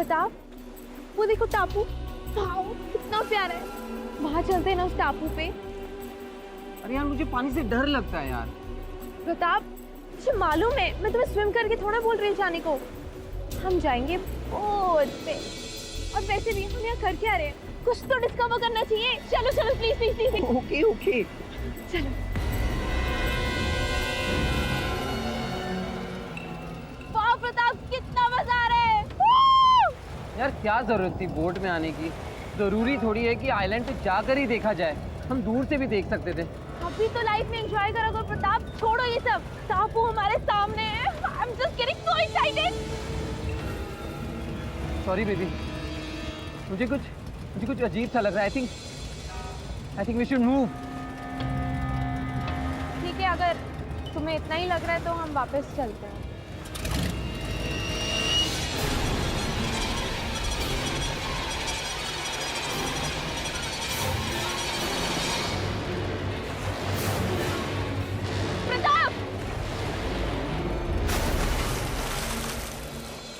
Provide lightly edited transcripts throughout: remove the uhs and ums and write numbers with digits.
प्रताप, वो देखो टापू, वाओ कितना प्यारा है। वहां चलते हैं ना उस टापू पे। अरे यार मुझे पानी से डर लगता है यार। प्रताप, मुझे मालूम है, मैं तुम्हें स्विम करके थोड़ा बोल रही हूँ जाने को। हम जाएंगे बोट पे। और वैसे भी हम यहाँ कर क्या रहे हैं? कुछ तो डिस्कवर करना चाहिए। चलो चलो please please please. Okay okay चलो। वाह प्रताप, कितना मजा आ रहा है। यार क्या जरूरत थी बोट में आने की? जरूरी थोड़ी है कि आइलैंड पे जाकर ही देखा जाए, हम दूर से भी देख सकते थे। अभी तो लाइफ में एंजॉय करो करो प्रताप, छोड़ो ये सब। टापू हमारे सामने है। I am just getting so excited. Sorry baby, मुझे कुछ अजीब सा लग रहा है। I think we should move. ठीक है, अगर तुम्हें इतना ही लग रहा है तो हम वापस चलते हैं।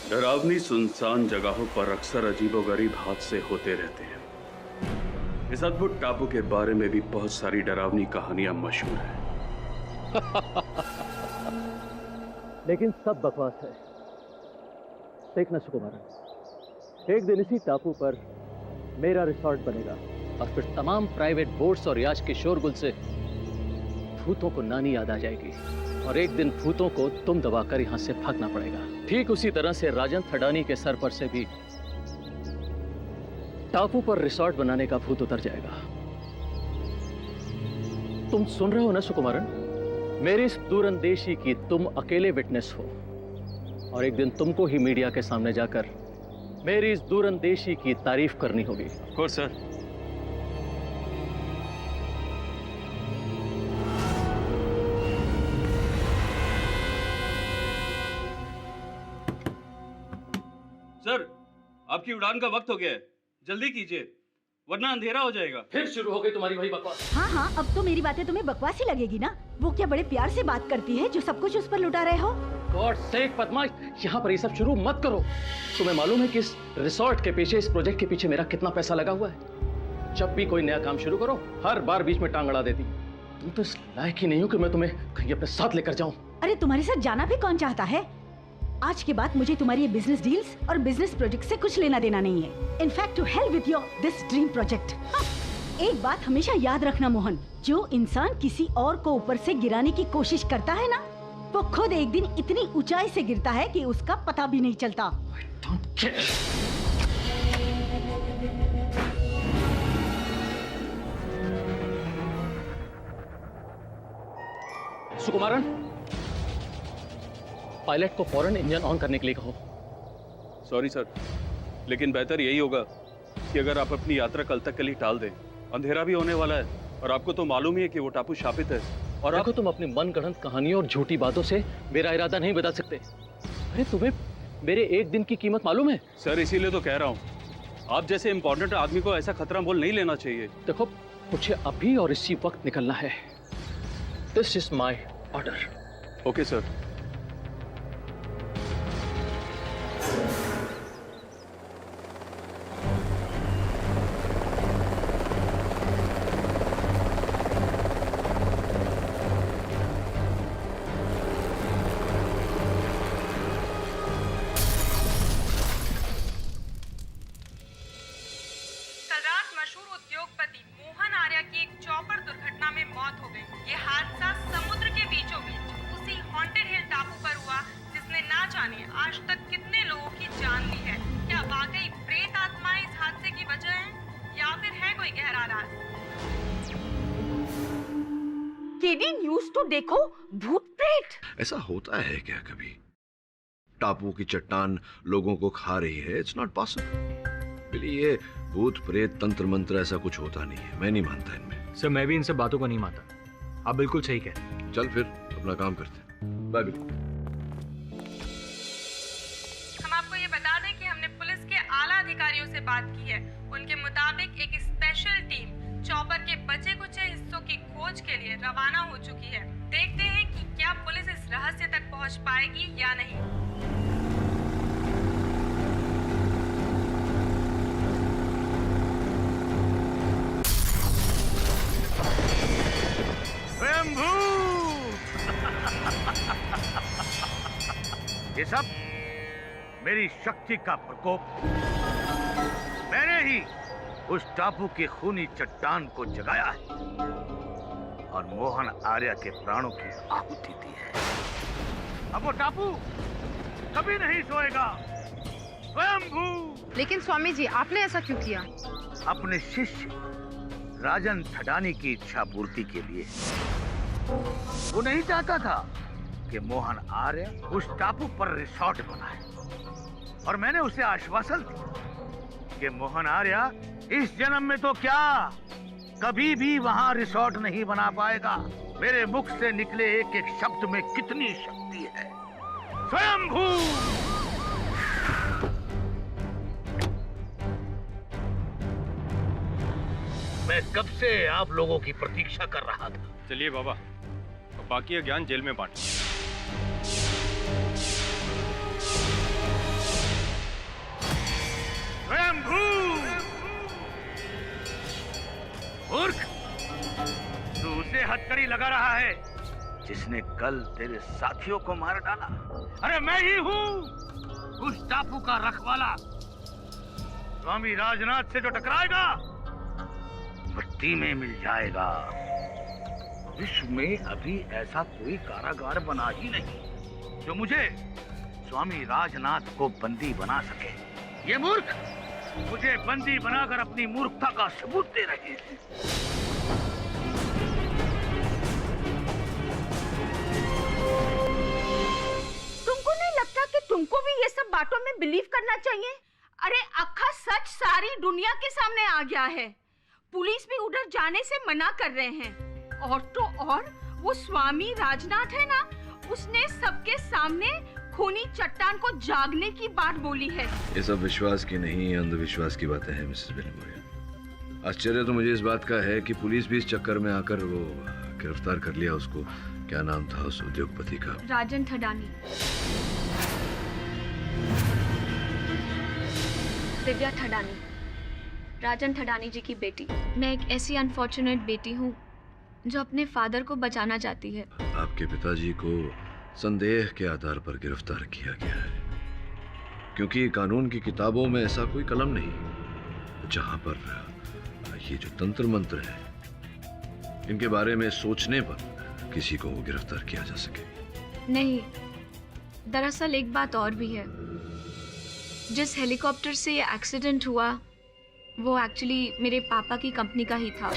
डरावनी सुनसान जगहों पर अक्सर अजीबोगरीब हादसे होते रहते हैं। इस अद्भुत टापू के बारे में भी बहुत सारी डरावनी कहानियां मशहूर हैं। लेकिन सब बकवास है। देखना सुकुमारन, एक दिन इसी टापू पर मेरा रिसॉर्ट बनेगा और फिर तमाम प्राइवेट बोट्स और याच के शोरगुल से भूतों को नानी याद आ जाएगी और एक दिन भूतों को तुम दबाकर यहां से भागना पड़ेगा। ठीक उसी तरह से राजन थडानी के सर पर से भी टापू पर रिसॉर्ट बनाने का भूत उतर जाएगा। तुम सुन रहे हो ना सुकुमारन? मेरी इस दूरंदेशी की तुम अकेले विटनेस हो और एक दिन तुमको ही मीडिया के सामने जाकर मेरी इस दूरंदेशी की तारीफ करनी होगी। Of course sir. सर, आपकी उड़ान का वक्त हो गया है, जल्दी कीजिए वरना अंधेरा हो जाएगा। फिर शुरू हो गई तुम्हारी वही बकवास। हाँ हाँ, अब तो मेरी बातें तुम्हें बकवास ही लगेगी ना। वो क्या बड़े प्यार से बात करती है जो सब कुछ उस पर लुटा रहे हो? गॉड सेक पद्मा, यहाँ पर ये सब शुरू मत करो। तुम्हें मालूम है कि इस रिसॉर्ट के पीछे, इस प्रोजेक्ट के पीछे मेरा कितना पैसा लगा हुआ है? जब भी कोई नया काम शुरू करो हर बार बीच में टांग अड़ा देती। तुम तो इस लायक ही नहीं हो कि मैं तुम्हें कहीं अपने साथ लेकर जाऊं। अरे तुम्हारे साथ जाना भी कौन चाहता है? आज के बाद मुझे तुम्हारी ये बिजनेस डील्स और बिजनेस प्रोजेक्ट से कुछ लेना देना नहीं है। In fact to hell with your this dream project. एक बात हमेशा याद रखना मोहन, जो इंसान किसी और को ऊपर से गिराने की कोशिश करता है ना, वो खुद एक दिन इतनी ऊंचाई से गिरता है कि उसका पता भी नहीं चलता। सुकुमारन, पायलट को फौरन इंजन ऑन करने के लिए कहो। सॉरी सर, लेकिन बेहतर यही होगा कि अगर आप अपनी यात्रा कल तक के लिए टाल दें। अंधेरा भी होने वाला है और आपको तो मालूम ही है कि वो टापू शापित है। और देखो, तुम अपनी मनगढ़ंत कहानियों और झूठी बातों से मेरा इरादा नहीं बता सकते। अरे तुम्हें मेरे एक दिन की कीमत मालूम है? सर इसीलिए तो कह रहा हूँ, आप जैसे इम्पोर्टेंट आदमी को ऐसा खतरा मोल नहीं लेना चाहिए। देखो, मुझे अभी और इसी वक्त निकलना है। This is my order. Okay sir. मशहूर उद्योगपति मोहन आर्या की एक चॉपर दुर्घटना में मौत हो गई। ये हादसा समुद्र के बीचों बीच उसी हॉन्टेड हिल टापू पर हुआ जिसने ना जाने आज तक कितने लोगों की जान ली है। क्या वाकई प्रेत आत्माएं इस हादसे की वजह है या फिर है कोई गहरा राज? केडी न्यूज़ तो देखो, भूत प्रेत। ऐसा होता है क्या कभी? टापू की चट्टान लोगों को खा रही है? It's not possible. ये भूत प्रेत तंत्र मंत्र ऐसा कुछ होता नहीं है, मैं नहीं मानता इनमें। सर मैं भी इन सब बातों को नहीं मानता, आप बिल्कुल सही कह। चल फिर अपना काम करते हैं। बाय। हम आपको ये बता दें कि हमने पुलिस के आला अधिकारियों से बात की है। उनके मुताबिक एक स्पेशल टीम चॉपर के बचे कुचे हिस्सों की खोज के लिए रवाना हो चुकी है। देखते हैं कि क्या पुलिस इस रहस्य तक पहुंच पाएगी या नहीं। ये सब मेरी शक्ति का प्रकोप। मैंने ही उस टापू की खूनी चट्टान को जगाया है और मोहन आर्य के प्राणों की आहुति दी है। अब वो टापू कभी नहीं सोएगा। स्वयंभू। लेकिन स्वामी जी, आपने ऐसा क्यों किया? अपने शिष्य राजन थडानी की इच्छा पूर्ति के लिए। वो नहीं चाहता था कि मोहन आर्य उस टापू पर रिसोर्ट बनाए, और मैंने उसे आश्वासन दिया कि मोहन आर्य इस जन्म में तो क्या, कभी भी वहां रिसोर्ट नहीं बना पाएगा। मेरे मुख से निकले एक एक शब्द में कितनी शक्ति है। स्वयंभू। मैं कब से आप लोगों की प्रतीक्षा कर रहा था। चलिए बाबा, अब बाकी ज्ञान जेल में बांट। स्वयंभू। मूर्ख, तू उसे हथकड़ी लगा रहा है जिसने कल तेरे साथियों को मार डाला। अरे मैं ही हूँ उस टापू का रखवाला। स्वामी राजनाथ से जो टकराएगा मिट्टी में मिल जाएगा। विश्व में अभी ऐसा कोई कारागार बना ही नहीं जो मुझे स्वामी राजनाथ को बंदी बना सके। ये मूर्ख मुझे बंदी बनाकर अपनी मूर्खता का सबूत दे रहे हैं। तुमको नहीं लगता कि तुमको भी ये सब बातों में बिलीव करना चाहिए? अरे अक्खा सच सारी दुनिया के सामने आ गया है। पुलिस भी उधर जाने से मना कर रहे हैं। और तो और वो स्वामी राजनाथ है ना, उसने सबके सामने खूनी चट्टान को जागने की बात बोली है। ये सब विश्वास की नहीं, अंधविश्वास की बातें हैं मिसेस बेलीमोरिया। आश्चर्य तो मुझे इस बात का है कि पुलिस भी इस चक्कर में आकर वो गिरफ्तार कर लिया उसको। क्या नाम था उस उद्योगपति का? राजन थडानी। दिव्या थडानी, राजन थडानी जी की बेटी। मैं एक ऐसी अनफॉर्चुनेट बेटी हूँ जो अपने फादर को बचाना चाहती है। आपके पिताजी को संदेह के आधार पर गिरफ्तार किया गया है, क्योंकि कानून की किताबों में ऐसा कोई कलम नहीं जहां पर ये जो तंत्र मंत्र है इनके बारे में सोचने पर किसी को गिरफ्तार किया जा सके। नहीं, दरअसल एक बात और भी है। जिस हेलीकॉप्टर से ये एक्सीडेंट हुआ वो एक्चुअली मेरे पापा की कंपनी का ही था,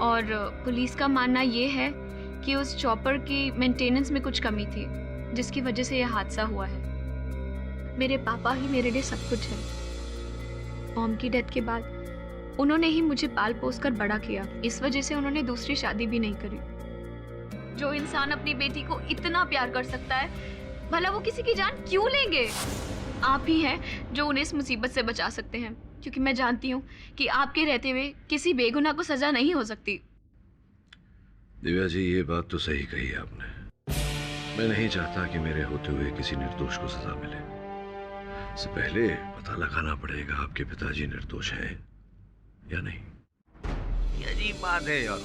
और पुलिस का मानना ये है कि उस चॉपर की मेंटेनेंस में कुछ कमी थी जिसकी वजह से यह हादसा हुआ है। मेरे पापा ही मेरे लिए सब कुछ है। मॉम की डेथ के बाद उन्होंने ही मुझे पाल पोस कर बड़ा किया। इस वजह से उन्होंने दूसरी शादी भी नहीं करी। जो इंसान अपनी बेटी को इतना प्यार कर सकता है, भला वो किसी की जान क्यों लेंगे? आप ही हैं जो उन्हें इस मुसीबत से बचा सकते हैं, क्योंकि मैं जानती हूँ कि आपके रहते हुए किसी बेगुनाह को सजा नहीं हो सकती। दिव्या जी, ये बात तो सही कही आपने। मैं नहीं चाहता कि मेरे होते हुए किसी निर्दोष को सजा मिले। इससे पहले पता लगाना पड़ेगा आपके पिताजी निर्दोष हैं या नहीं। ये अजीब बात है यार।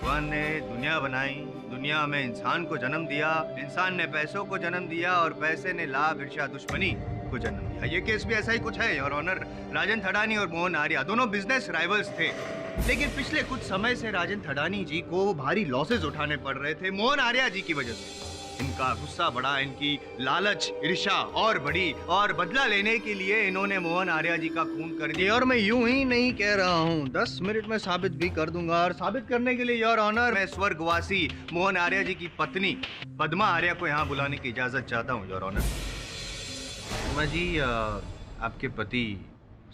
भगवान ने दुनिया बनाई, दुनिया में इंसान को जन्म दिया, इंसान ने पैसों को जन्म दिया और पैसे ने लाभ, ईर्ष्या, दुश्मनी को जन्म दिया। ये केस भी ऐसा ही कुछ है योर ऑनर। राजन थडानी और मोहन आर्य दोनों बिजनेस राइवल्स थे, लेकिन पिछले कुछ समय से राजन थडानी जी को भारी लॉसेस उठाने पड़ रहे थे मोहन आर्य जी की वजह से। इनका गुस्सा बढ़ा, इनकी लालच, ईर्ष्या और बढ़ी, और बदला लेने के लिए इन्होंने मोहन आर्य जी का खून कर दिया। और मैं यूं ही नहीं कह रहा हूं, 10 मिनट में साबित भी कर दूंगा। और साबित करने के लिए योर ऑनर मैं स्वर्गवासी मोहन आर्य जी की पत्नी पद्मा आर्य को यहाँ बुलाने की इजाजत चाहता हूँ योर ऑनर। पद्मा जी, आपके पति,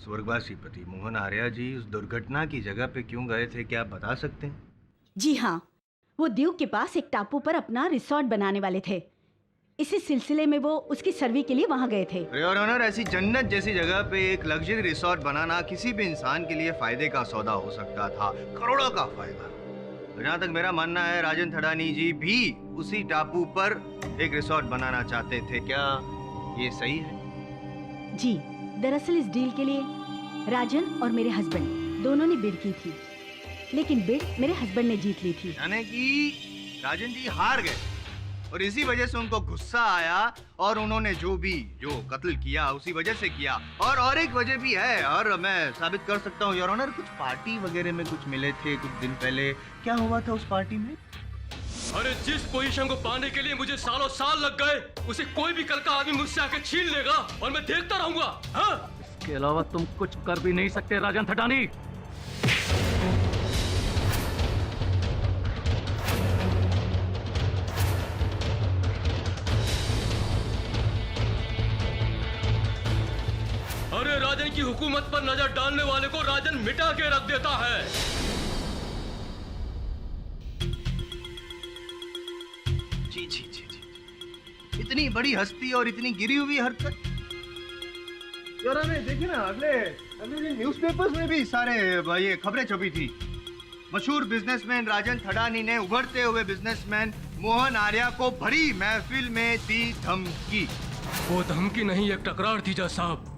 स्वर्गवासी पति मोहन आर्य जी उस दुर्घटना की जगह पे क्यों गए थे, क्या आप बता सकते हैं? जी हाँ, वो द्वीप के पास एक टापू पर अपना रिसोर्ट बनाने वाले थे। इसी सिलसिले में वो उसकी सर्वे के लिए वहाँ गए थे। योर ऑनर, ऐसी जन्नत जैसी जगह पे एक लग्जरी रिसोर्ट बनाना किसी भी इंसान के लिए फायदे का सौदा हो सकता था, करोड़ों का फायदा। तो जहाँ तक मेरा मानना है, राजन थडानी जी भी उसी टापू पर एक रिसोर्ट बनाना चाहते थे। क्या ये सही है? जी, दरअसल इस डील के लिए राजन और मेरे हस्बैंड दोनों ने बिड की थी, लेकिन बिड मेरे हस्बैंड ने जीत ली थी। यानी कि राजन जी हार गए। और इसी वजह से उनको गुस्सा आया और उन्होंने जो कत्ल किया उसी वजह से किया। और एक वजह भी है, और मैं साबित कर सकता हूँ योर ऑनर। कुछ पार्टी वगैरह में कुछ मिले थे कुछ दिन पहले। क्या हुआ था उस पार्टी में? अरे जिस पोजीशन को पाने के लिए मुझे सालों साल लग गए, उसे कोई भी कल का आदमी मुझसे आके छीन लेगा और मैं देखता रहूंगा। हाँ? इसके अलावा तुम कुछ कर भी नहीं सकते राजन थटानी। अरे राजन की हुकूमत पर नजर डालने वाले को राजन मिटा के रख देता है। जी। इतनी बड़ी हस्ती और इतनी गिरी हुई हरकत। यार देखिए ना, अगले दिन न्यूज़पेपर्स में भी सारे ये खबरें छपी थी। मशहूर बिजनेसमैन राजन थडानी ने उभरते हुए बिजनेसमैन मोहन आर्या को भरी महफिल में दी धमकी। वो धमकी नहीं, एक टकरार थी जज साहब।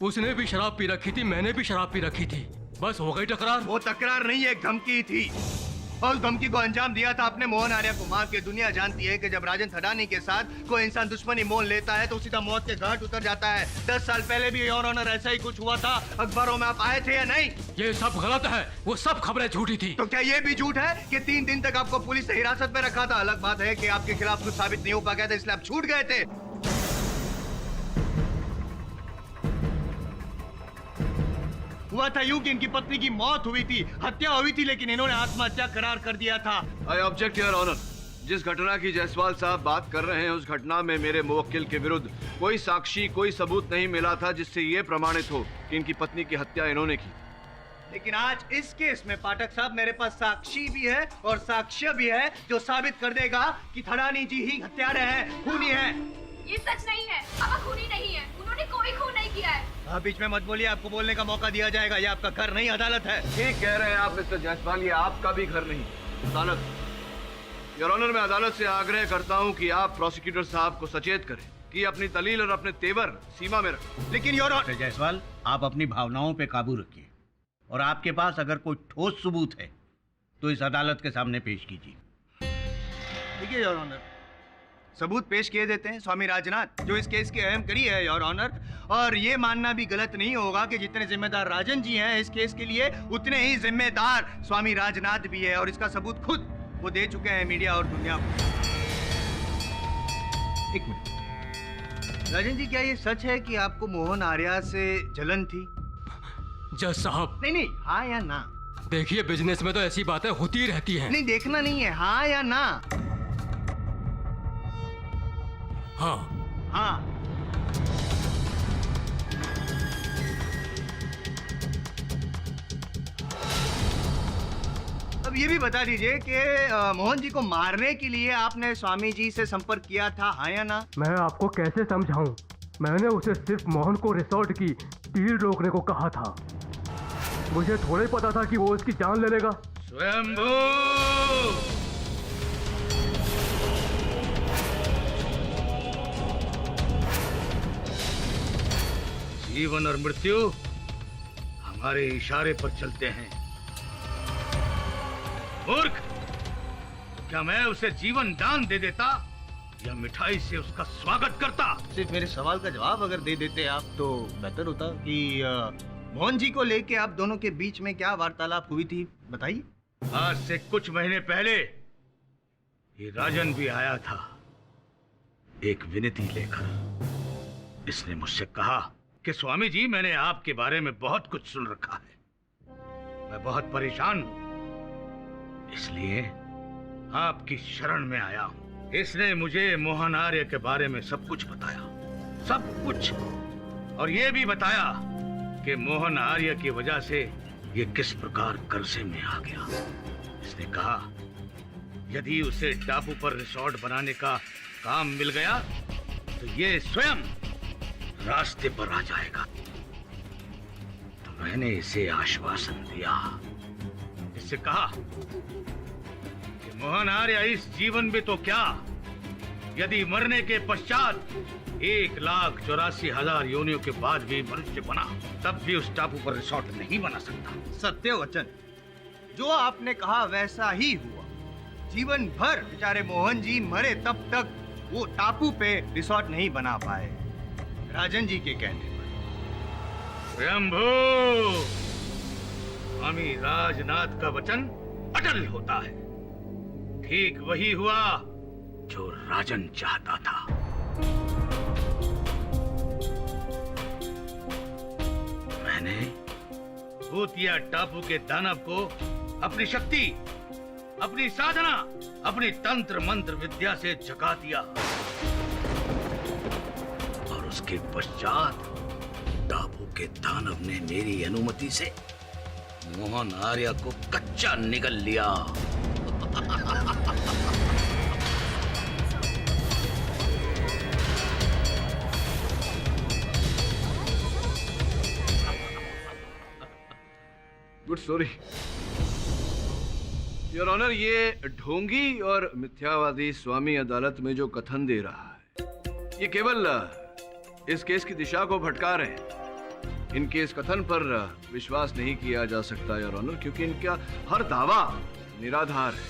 उसने भी शराब पी रखी थी, मैंने भी शराब पी रखी थी, बस हो गई टकरार। वो तकरार नहीं, एक धमकी थी। और उस धमकी को अंजाम दिया था आपने मोहन आर्या को मार के। दुनिया जानती है कि जब राजन थडानी के साथ कोई इंसान दुश्मनी मोल लेता है तो सीधा मौत के घाट उतर जाता है। 10 साल पहले भी योर ऑनर ऐसा ही कुछ हुआ था। अखबारों में आप आए थे या नहीं? ये सब गलत है, वो सब खबरें झूठी थी। तो क्या ये भी झूठ है कि 3 दिन तक आपको पुलिस ने हिरासत में रखा था? अलग बात है कि आपके खिलाफ कुछ साबित नहीं हो पाया था, इसलिए आप छूट गए थे। हुआ था यूं कि इनकी पत्नी की मौत हुई थी, हत्या हुई थी, लेकिन इन्होंने आत्महत्या करार कर दिया था। I object your honour. जिस घटना की जायसवाल साहब बात कर रहे हैं, उस घटना में मेरे मुवक्किल के विरुद्ध कोई साक्षी, कोई सबूत नहीं मिला था जिससे ये प्रमाणित हो कि इनकी पत्नी की हत्या इन्होंने की। लेकिन आज इस केस में पाठक साहब मेरे पास साक्षी भी है और साक्ष्य भी है जो साबित कर देगा कि थडानी जी ही हत्यारे हैं, खूनी हैं। ये सच नहीं है, अब खूनी नहीं है, उन्होंने कोई खून नहीं किया है। आप बीच में मत बोलिए, आपको बोलने का मौका दिया जाएगा। ये आपका घर नहीं, अदालत है। ठीक कह रहे हैं आप मिस्टर जायसवाल, ये आपका भी घर नहीं, अदालत। योर ऑनर, मैं अदालत से आग्रह करता हूं कि आप प्रोसिक्यूटर साहब को सचेत करें कि अपनी दलील और अपने तेवर सीमा में रखें। लेकिन योर ऑनर जायसवाल, आप अपनी भावनाओं पे काबू रखिए और आपके पास अगर कोई ठोस सबूत है तो इस अदालत के सामने पेश कीजिए। ठीक है योर ऑनर, सबूत पेश किए देते हैं। स्वामी राजनाथ जो इस केस की अहम कड़ी है योर ऑनर, और ये मानना भी गलत नहीं होगा कि जितने जिम्मेदार राजन जी हैं इस केस के लिए, उतने ही जिम्मेदार स्वामी राजनाथ भी है। और इसका सबूत खुद वो दे चुके हैं मीडिया और दुनिया को। एक मिनट राजन जी, क्या ये सच है कि आपको मोहन आर्या से जलन थी? जज साहब, नहीं, हाँ या ना? देखिए, बिजनेस में तो ऐसी बातें होती रहती हैं। नहीं, देखना नहीं है, हाँ या ना? हाँ। अब ये भी बता दीजिए कि मोहन जी को मारने के लिए आपने स्वामी जी से संपर्क किया था, हाँ या ना? मैं आपको कैसे समझाऊं? मैंने उसे सिर्फ मोहन को रिसोर्ट की डील रोकने को कहा था। मुझे थोड़ा ही पता था कि वो उसकी जान ले लेगा। स्वयंभू! जीवन और मृत्यु हमारे इशारे पर चलते हैं। मूर्ख! क्या मैं उसे जीवन दान दे देता या मिठाई से उसका स्वागत करता? सिर्फ मेरे सवाल का जवाब अगर दे देते आप तो बेहतर होता। कि मोहन जी को लेके आप दोनों के बीच में क्या वार्तालाप हुई थी, बताइए। आज से कुछ महीने पहले ये राजन भी आया था एक विनती लेकर। इसने मुझसे कहा कि स्वामी जी, मैंने आपके बारे में बहुत कुछ सुन रखा है, मैं बहुत परेशान हूं, इसलिए आपकी शरण में आया हूं। इसने मुझे मोहन आर्य के बारे में सब कुछ बताया, सब कुछ, और ये भी बताया कि मोहन आर्य की वजह से ये किस प्रकार कर्जे में आ गया। इसने कहा यदि उसे टापू पर रिसोर्ट बनाने का काम मिल गया तो ये स्वयं रास्ते पर आ जाएगा। तो मैंने इसे आश्वासन दिया, इससे कहा कि मोहन आर्य इस जीवन में तो क्या, यदि मरने के पश्चात 1,84,000 योनियों के बाद भी मनुष्य बना, तब भी उस टापू पर रिसोर्ट नहीं बना सकता। सत्य वचन, जो आपने कहा वैसा ही हुआ। जीवन भर बेचारे मोहन जी मरे तब तक वो टापू पे रिसोर्ट नहीं बना पाए, राजन जी के कहने पर। स्वयंभू, स्वामी राजनाथ का वचन अटल होता है। ठीक वही हुआ जो राजन चाहता था। मैंने भूतिया टापू के दानव को अपनी शक्ति, अपनी साधना, अपनी तंत्र मंत्र विद्या से जगा दिया और उसके पश्चात टापू के दानव ने मेरी अनुमति से मोहन आर्य को कच्चा निगल लिया। Good story your honour. ये ढोंगी और मिथ्यावादी स्वामी अदालत में जो कथन दे रहा है, ये केवल इस केस की दिशा को भटका रहे हैं। इनके इस कथन पर विश्वास नहीं किया जा सकता योर ऑनर, क्योंकि इनका हर दावा निराधार है।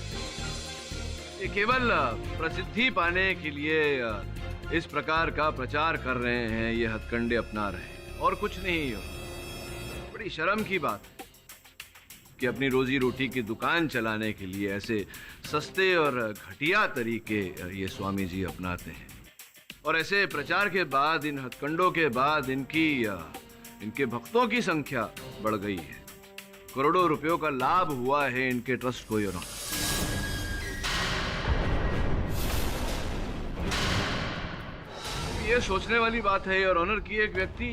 ये केवल प्रसिद्धि पाने के लिए इस प्रकार का प्रचार कर रहे हैं, ये हथकंडे अपना रहे हैं और कुछ नहीं। बड़ी शर्म की बात है कि अपनी रोजी रोटी की दुकान चलाने के लिए ऐसे सस्ते और घटिया तरीके ये स्वामी जी अपनाते हैं। और ऐसे प्रचार के बाद, इन हथकंडों के बाद इनके भक्तों की संख्या बढ़ गई है। करोड़ों रुपयों का लाभ हुआ है इनके ट्रस्ट को योर ऑनर। ये सोचने वाली बात है योर ऑनर कि एक व्यक्ति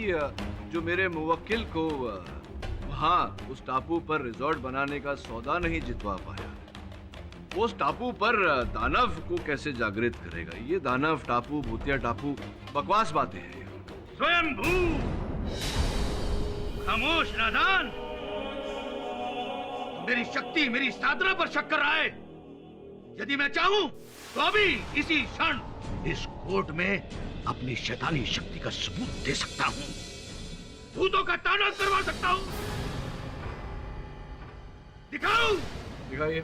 जो मेरे मुवक्किल को हाँ उस टापू पर रिजॉर्ट बनाने का सौदा नहीं जितवा पाया, वो उस टापू पर दानव को कैसे जागृत करेगा? ये दानव टापू, भूतिया टापू, बकवास बातें हैं। स्वयंभू, खामोश नादान, मेरी शक्ति, मेरी साधना पर शक कर रहा है। यदि मैं चाहूं तो अभी इसी क्षण इस कोर्ट में अपनी शैतानी शक्ति का सबूत दे सकता हूं, भूतों का तांडव करवा सकता हूं। दिखाओ, दिखाइए।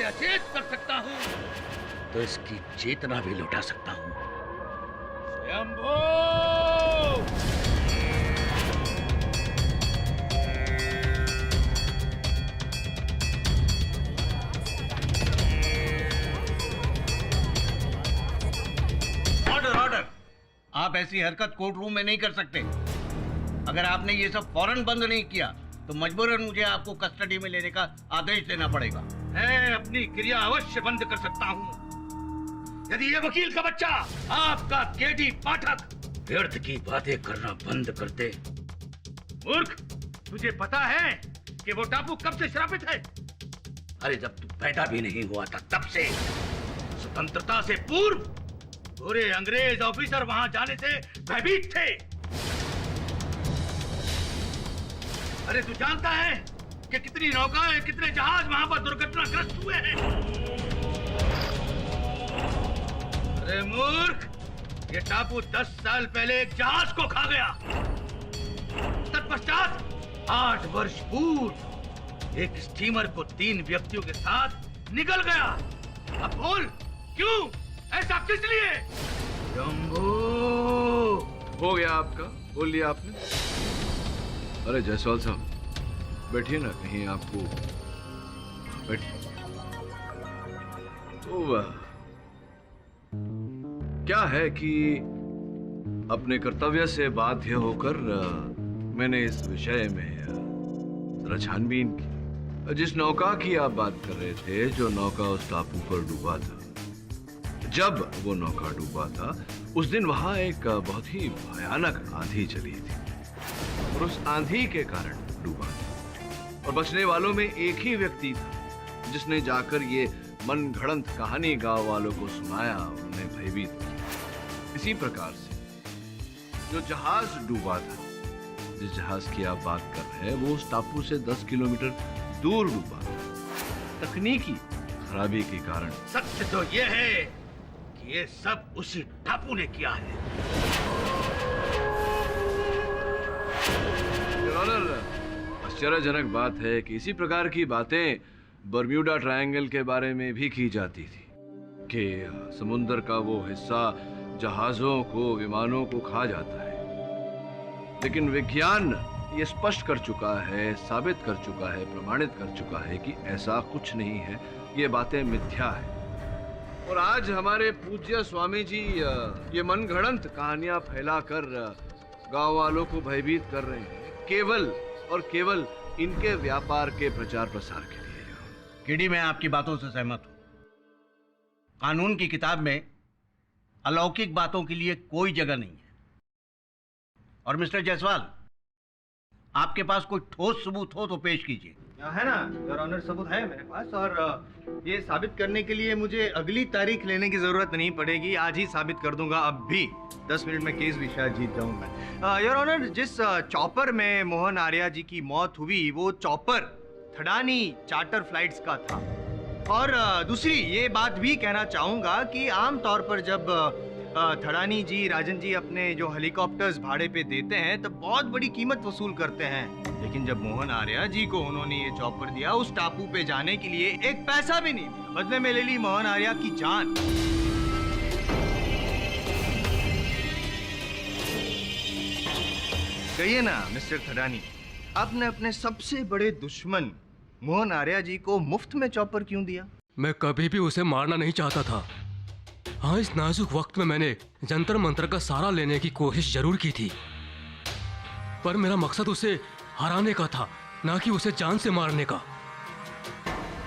अचेत कर सकता हूं तो इसकी चेतना भी लौटा सकता हूं। स्वयंभू, ऑर्डर ऑर्डर। आप ऐसी हरकत कोर्ट रूम में नहीं कर सकते। अगर आपने ये सब फौरन बंद नहीं किया तो मजबूरन मुझे आपको कस्टडी में लेने का आदेश देना पड़ेगा। मैं अपनी क्रिया अवश्य बंद कर सकता हूं यदि ये वकील का बच्चा, आपका केडी पाठक, व्यर्थ की बातें करना बंद कर दे। मूर्ख, तुझे पता है कि वो टापू कब से श्रापित है? अरे जब तू पैदा भी नहीं हुआ था तब से। स्वतंत्रता से पूर्व पूरे अंग्रेज ऑफिसर वहां जाने से भयभीत थे। अरे तू जानता है कि कितनी नौकाएं, कितने जहाज वहां पर दुर्घटनाग्रस्त हुए हैं? अरे मूर्ख, ये टापू 10 साल पहले एक जहाज को खा गया। तत्पश्चात 8 वर्ष पूर्व एक स्टीमर को 3 व्यक्तियों के साथ निगल गया। अब बोल, क्यों? ऐसा किस लिए? शंभू, हो गया आपका, बोल लिया आपने। अरे जायसवाल साहब बैठिए ना, कहीं आपको बैठिए। तो क्या है कि अपने कर्तव्य से बाध्य होकर मैंने इस विषय में जरा छानबीन की। जिस नौका की आप बात कर रहे थे, जो नौका उस टापू पर डूबा था, जब वो नौका डूबा था उस दिन वहां एक बहुत ही भयानक आंधी चली थी और उस आंधी के कारण डूबा था। और बचने वालों में एक ही व्यक्ति था जिसने जाकर ये मनगढ़ंत कहानी गांव वालों को सुनाया और उन्हें भयभीत किया। इसी प्रकार से जो जहाज डूबा था, जिस जहाज की आप बात कर रहे हैं, वो उस टापू से 10 किलोमीटर दूर डूबा था। तकनीकी खराबी के कारण। सत्य तो ये है कि ये सब उसी टापू ने किया है। आश्चर्यजनक बात है कि इसी प्रकार की बातें बर्म्यूडा ट्रायंगल के बारे में भी की जाती थी कि समुद्र का वो हिस्सा जहाजों को, विमानों को खा जाता है। लेकिन विज्ञान ये स्पष्ट कर चुका है, साबित कर चुका है, प्रमाणित कर चुका है कि ऐसा कुछ नहीं है, ये बातें मिथ्या है। और आज हमारे पूज्य स्वामी जी ये मनगढ़ंत कहानियां फैलाकर गांव वालों को भयभीत कर रहे हैं, केवल और केवल इनके व्यापार के प्रचार प्रसार के लिए। किडी, मैं आपकी बातों से सहमत हूं। कानून की किताब में अलौकिक बातों के लिए कोई जगह नहीं है। और मिस्टर जायसवाल, आपके पास कोई ठोस सबूत हो तो पेश कीजिए। है ना योर ऑनर, सबूत है मेरे पास, और ये साबित करने के लिए मुझे अगली तारीख लेने की जरूरत नहीं पड़ेगी। आज ही साबित कर दूंगा। अब भी 10 मिनट में केस भी शायद जीत जाऊं मैं। योर ऑनर, जिस चॉपर में मोहन आर्या जी की मौत हुई, वो चॉपर थडानी चार्टर फ्लाइट्स का था। और दूसरी ये बात भी कहना चाहूंगा कि आमतौर पर जब थडानी जी, राजन जी अपने जो हेलीकॉप्टर्स भाड़े पे देते हैं तो बहुत बड़ी कीमत वसूल करते हैं। लेकिन जब मोहन आर्या जी को उन्होंने ये चॉपर दिया, उस टापू पे जाने के लिए एक पैसा भी नहीं दिया, बदले में ले ली मोहन आर्या की जान। कहिए ना मिस्टर थडानी, आपने अपने सबसे बड़े दुश्मन मोहन आर्या जी को मुफ्त में चॉपर क्यों दिया? मैं कभी भी उसे मारना नहीं चाहता था। हाँ, इस नाजुक वक्त में मैंने जंतर मंत्र का सहारा लेने की कोशिश जरूर की थी, पर मेरा मकसद उसे हराने का था, ना कि उसे जान से मारने का।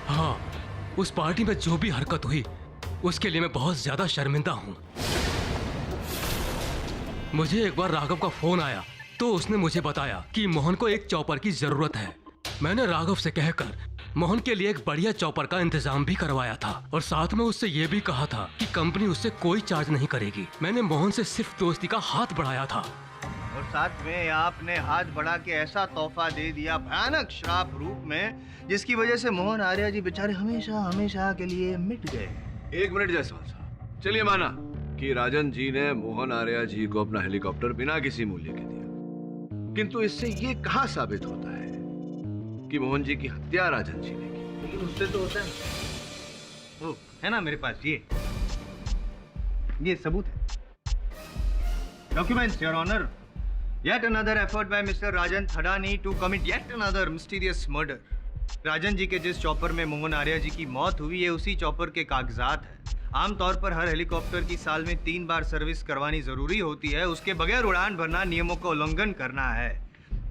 हाँ, उस पार्टी में जो भी हरकत हुई उसके लिए मैं बहुत ज्यादा शर्मिंदा हूँ। मुझे एक बार राघव का फोन आया तो उसने मुझे बताया कि मोहन को एक चॉपर की जरूरत है। मैंने राघव से कहकर मोहन के लिए एक बढ़िया चॉपर का इंतजाम भी करवाया था और साथ में उससे यह भी कहा था कि कंपनी उससे कोई चार्ज नहीं करेगी। मैंने मोहन से सिर्फ दोस्ती का हाथ बढ़ाया था। और साथ में आपने हाथ बढ़ा के ऐसा तोहफा दे दिया भयानक श्राप रूप में, जिसकी वजह से मोहन आर्या जी बेचारे हमेशा हमेशा के लिए मिट गए। 1 मिनट जायसवाल साहब, चलिए माना कि राजन जी ने मोहन आर्या जी को अपना हेलीकॉप्टर बिना किसी मूल्य के दिया, किंतु इससे ये कहाँ साबित होता है कि मोहन जी की हत्या राजन जी ने की? लेकिन उससे तो होता है। ओ, है ना मेरे पास ये सबूत है। Documents your honour. Yet another effort by Mr. Rajan Thadani to commit yet another mysterious murder. Rajan ji के जिस चॉपर में मोहन आर्या जी की मौत हुई है, उसी चॉपर के कागजात हैं। आमतौर पर हर हेलीकॉप्टर की साल में 3 बार सर्विस करवानी जरूरी होती है, उसके बगैर उड़ान भरना नियमों का उल्लंघन करना है।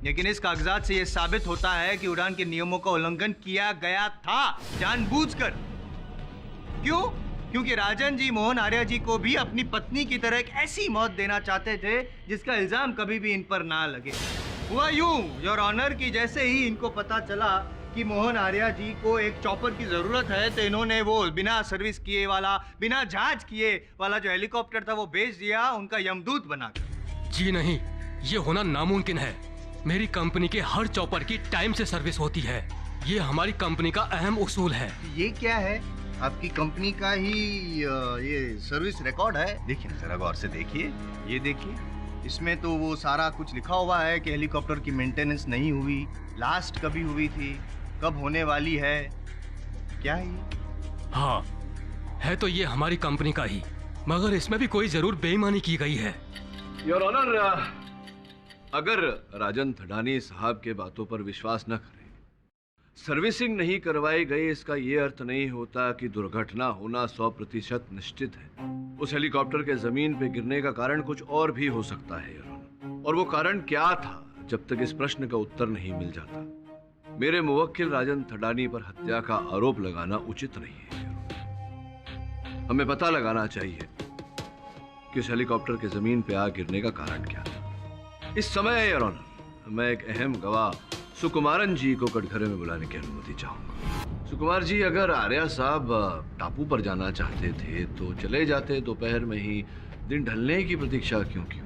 लेकिन इस कागजात से यह साबित होता है कि उड़ान के नियमों का उल्लंघन किया गया था जानबूझकर। क्यों? क्योंकि राजन जी मोहन आर्या जी को भी अपनी पत्नी की तरह एक ऐसी मौत देना चाहते थे जिसका इल्जाम कभी भी इन पर ना लगे। हुआ यूं योर ऑनर कि जैसे ही इनको पता चला कि मोहन आर्या जी को एक चॉपर की जरूरत है, तो इन्होंने वो बिना सर्विस किए वाला, बिना जांच किए वाला जो हेलीकॉप्टर था वो बेच दिया, उनका यमदूत बनाकर। जी नहीं, ये होना नामुमकिन है। मेरी कंपनी के हर चॉपर की टाइम से सर्विस होती है। ये हमारी कंपनी का अहम उसूल है। ये क्या है? आपकी कंपनी का ही ये सर्विस रिकॉर्ड है। देखिए जरा गौर से देखिए, ये देखिए, इसमें तो वो सारा कुछ लिखा हुआ है कि हेलीकॉप्टर की मेंटेनेंस नहीं हुई, लास्ट कभी हुई थी, कब होने वाली है। क्या है ये? हाँ, है तो ये हमारी कंपनी का ही, मगर इसमें भी कोई जरूर बेईमानी की गई है। योर ऑनर, अगर राजन थडानी साहब के बातों पर विश्वास न करें, सर्विसिंग नहीं करवाई गई, इसका यह अर्थ नहीं होता कि दुर्घटना होना 100% निश्चित है। उस हेलीकॉप्टर के जमीन पे गिरने का कारण कुछ और भी हो सकता है योर ऑनर। और वो कारण क्या था, जब तक इस प्रश्न का उत्तर नहीं मिल जाता, मेरे मुवक्किल राजन थडानी पर हत्या का आरोप लगाना उचित नहीं है। हमें पता लगाना चाहिए कि उस हेलीकॉप्टर के जमीन पे आग गिरने का कारण क्या था। इस समय योर ऑनर, मैं एक अहम गवाह सुकुमारन जी को कटघरे में बुलाने की अनुमति चाहूंगा। सुकुमार जी, अगर आर्या साहब टापू पर जाना चाहते थे तो चले जाते, दोपहर में ही। दिन ढलने की प्रतीक्षा क्यों की?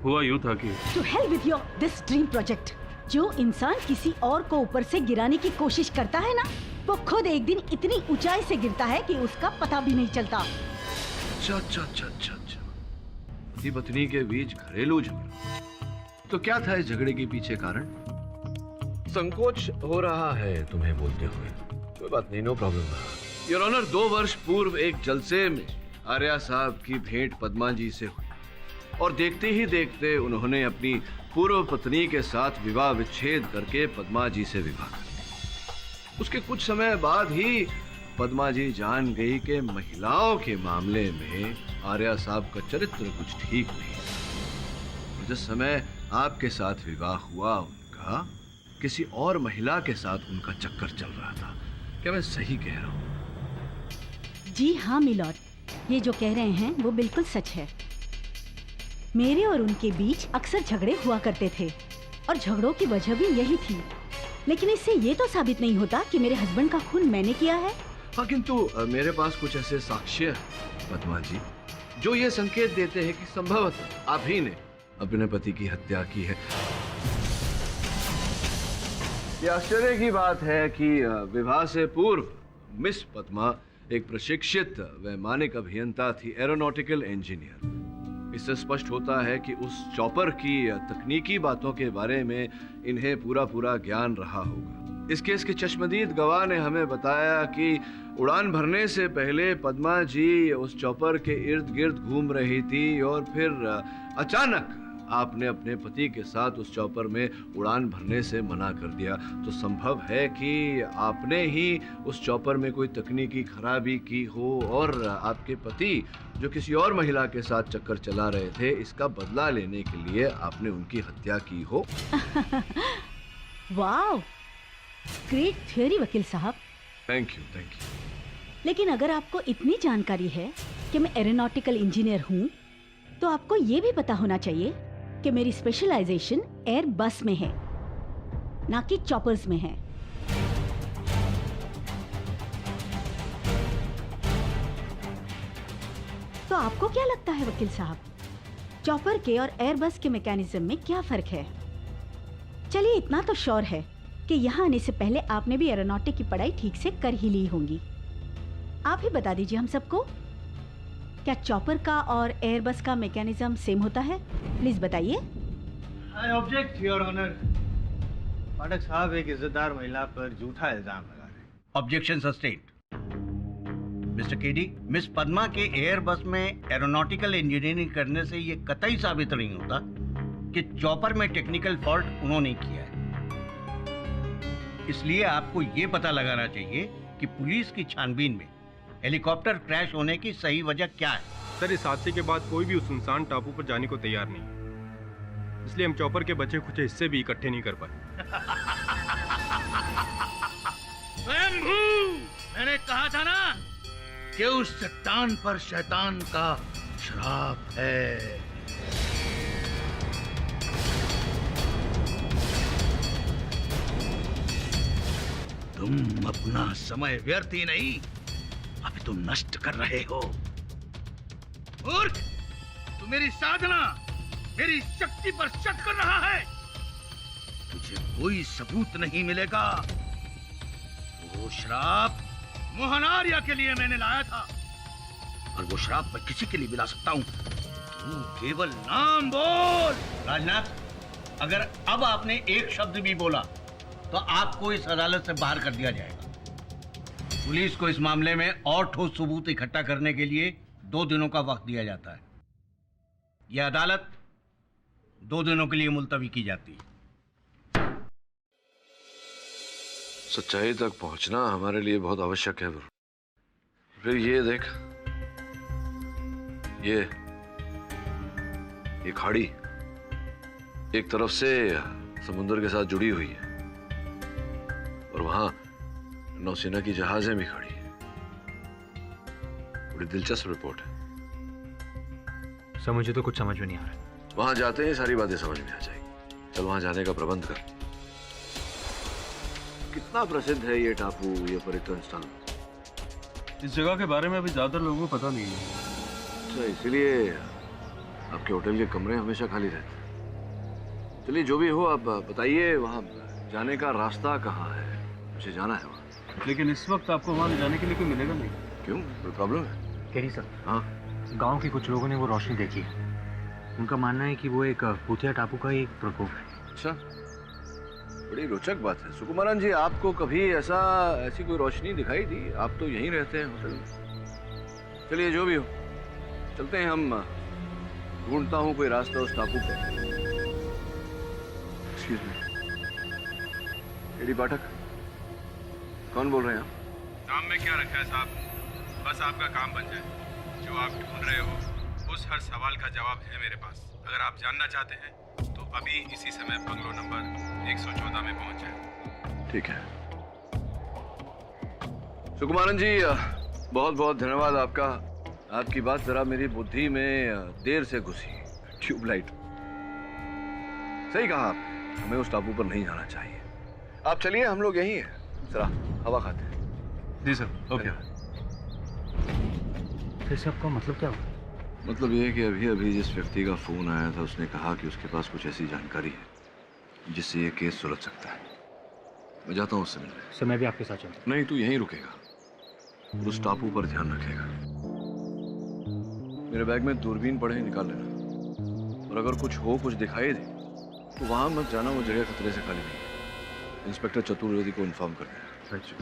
हुआ यूं था कि to hell with your this dream project. जो इंसान किसी और को ऊपर से गिराने की कोशिश करता है ना, वो खुद एक दिन इतनी ऊंचाई से गिरता है कि उसका पता भी नहीं चलता। अच्छा अच्छा अच्छा अच्छा अच्छा, पति पत्नी के बीच घरेलू झगड़ा। तो क्या था इस झगड़े के पीछे कारण? संकोच हो रहा है तुम्हें बोलते हुए। कोई बात नहीं, नो प्रॉब्लम। योर ऑनर, 2 वर्ष पूर्व एक जलसे में आर्या साहब की भेंट पद्मा जी से हुई और देखते ही देखते उन्होंने अपनी पूर्व पत्नी के साथ विवाह विच्छेद करके पद्मा जी से विवाह कर लिया। उसके कुछ समय बाद ही पद्मा जी जान गई कि महिलाओं के मामले में आर्या साहब का चरित्र कुछ ठीक नहीं। जिस समय आपके साथ विवाह हुआ उनका, किसी और महिला के साथ उनका चक्कर चल रहा था। क्या मैं सही कह रहा हूँ? जी हाँ मिलॉर्ड, ये जो कह रहे हैं वो बिल्कुल सच है। मेरे और उनके बीच अक्सर झगड़े हुआ करते थे और झगड़ों की वजह भी यही थी, लेकिन इससे ये तो साबित नहीं होता कि मेरे हस्बैंड का खून मैंने किया है। हाँ, किंतु मेरे पास कुछ ऐसे साक्ष्य हैं पद्मा जी, जो ये संकेत देते हैं कि संभवतः आप ही ने अपने पति की हत्या की है। ये आश्चर्य की बात है कि विवाह से पूर्व मिस पद्मा एक प्रशिक्षित वैमानिक अभियंता थी, एरोनॉटिकल इंजीनियर। इससे स्पष्ट होता है कि उस चॉपर की तकनीकी बातों के बारे में इन्हें पूरा ज्ञान रहा होगा। इस केस के चश्मदीद गवाह ने हमें बताया कि उड़ान भरने से पहले पद्मा जी उस चॉपर के इर्द गिर्द घूम रही थी और फिर अचानक आपने अपने पति के साथ उस चॉपर में उड़ान भरने से मना कर दिया। तो संभव है कि आपने ही उस चॉपर में कोई तकनीकी खराबी की हो और आपके पति, जो किसी और महिला के साथ चक्कर चला रहे थे, इसका बदला लेने के लिए आपने उनकी हत्या की हो। वाह, ग्रेट थ्योरी वकील साहब। Thank you. लेकिन अगर आपको इतनी जानकारी है कि मैं एरोनॉटिकल इंजीनियर हूँ, तो आपको ये भी पता होना चाहिए कि मेरी स्पेशलाइजेशन एयर बस में है, ना कि चॉपर्स में है। तो आपको क्या लगता है वकील साहब, चॉपर के और एयर बस के मैकेनिज्म में क्या फर्क है? चलिए, इतना तो श्योर है कि यहाँ आने से पहले आपने भी एरोनॉटिक की पढ़ाई ठीक से कर ही ली होंगी। आप ही बता दीजिए हम सबको, क्या चॉपर का और एयरबस का मैकेनिज्म सेम होता है? प्लीज बताइए। I object your honour. Pathak साहब एक इज्जतदार महिला पर झूठा इल्जाम लगा रहे हैं। Objection sustained. Mister KD, miss Padma के एयरबस में एरोनॉटिकल इंजीनियरिंग करने से ये कतई साबित नहीं होता कि चॉपर में टेक्निकल फॉल्ट उन्होंने किया है। इसलिए आपको ये पता लगाना चाहिए कि पुलिस की छानबीन में हेलीकॉप्टर क्रैश होने की सही वजह क्या है। सर, इस हादसे के बाद कोई भी उस सुनसान टापू पर जाने को तैयार नहीं है, इसलिए हम चॉपर के बचे कुछ हिस्से भी इकट्ठे नहीं कर पाए। मैंने कहा था ना कि उस चट्टान पर शैतान का श्राप है। तुम अपना समय व्यर्थ ही नहीं, अभी तुम नष्ट कर रहे हो। मूर्ख, तू मेरी साधना, मेरी शक्ति पर शक कर रहा है। तुझे कोई सबूत नहीं मिलेगा। वो श्राप मोहन आर्या के लिए मैंने लाया था, और वो श्राप मैं किसी के लिए भी ला सकता हूं। तू केवल नाम बोल। राजनाथ, अगर अब आपने एक शब्द भी बोला तो आपको इस अदालत से बाहर कर दिया जाएगा। पुलिस को इस मामले में और ठोस सबूत इकट्ठा करने के लिए 2 दिनों का वक्त दिया जाता है। यह अदालत 2 दिनों के लिए मुलतवी की जाती है। सच्चाई तक पहुंचना हमारे लिए बहुत आवश्यक है। फिर ये देख, ये खाड़ी एक तरफ से समुद्र के साथ जुड़ी हुई है और वहां नौसेना की जहाजें भी खड़ी हैं। बड़ी दिलचस्प रिपोर्ट है। सर, मुझे तो कुछ समझ में नहीं आ रहा। वहां जाते हैं सारी बातें समझ में आ जाएगी। चल वहां जाने का प्रबंध कर। कितना प्रसिद्ध है ये टापू, ये पर्यटन स्थल? इस जगह के बारे में अभी ज्यादा लोगों को पता नहीं है। अच्छा, इसीलिए आपके होटल के कमरे हमेशा खाली रहते हैं। चलिए जो भी हो, आप बताइए वहाँ जाने का रास्ता कहाँ है? मुझे जाना है वहाँ। लेकिन इस वक्त आपको वहाँ जाने के लिए कोई मिलेगा नहीं। क्यों, कोई प्रॉब्लम है? केरी सर, हाँ, गांव के कुछ लोगों ने वो रोशनी देखी है। उनका मानना है कि वो एक भूतिया टापू का एक प्रकोप है। अच्छा, बड़ी रोचक बात है। सुकुमारन जी, आपको कभी ऐसी कोई रोशनी दिखाई दी? आप तो यहीं रहते हैं होटल में। चलिए जो भी हो, चलते हैं हम। ढूंढता हूँ कोई रास्ता उस टापू पर। एक्सक्यूज मी, एडी पाठक, कौन बोल रहे हैं आप? नाम में क्या रखा है साहब? बस आपका काम बन जाए। जो आप ढूंढ रहे हो उस हर सवाल का जवाब है मेरे पास। अगर आप जानना चाहते हैं तो अभी इसी समय बंगलो नंबर 114 में पहुंच जाए। ठीक है सुकुमारन जी, बहुत बहुत धन्यवाद आपका। आपकी बात जरा मेरी बुद्धि में देर से घुसी। ट्यूबलाइट, सही कहा आप, हमें उस टापू पर नहीं जाना चाहिए। आप चलिए, हम लोग यहीं हैं, जरा हवा खाते हैं। जी सर, ओके। फिर से आपका मतलब क्या हुआ? मतलब ये है कि अभी अभी जिस व्यक्ति का फोन आया था उसने कहा कि उसके पास कुछ ऐसी जानकारी है जिससे ये केस सुलझ सकता है। मैं जाता हूँ उससे मिलने। सर मैं भी आपके साथ चलता हूँ। नहीं, तू यहीं रुकेगा और उस टापू पर ध्यान रखेगा। मेरे बैग में दूरबीन पड़े हैं, निकाल लेना। और अगर कुछ हो, कुछ दिखाई दे तो वहां मत जाना, वो जगह खतरे से खाली नहीं है। इंस्पेक्टर चतुर्वेदी को इन्फॉर्म कर देना। अच्छा।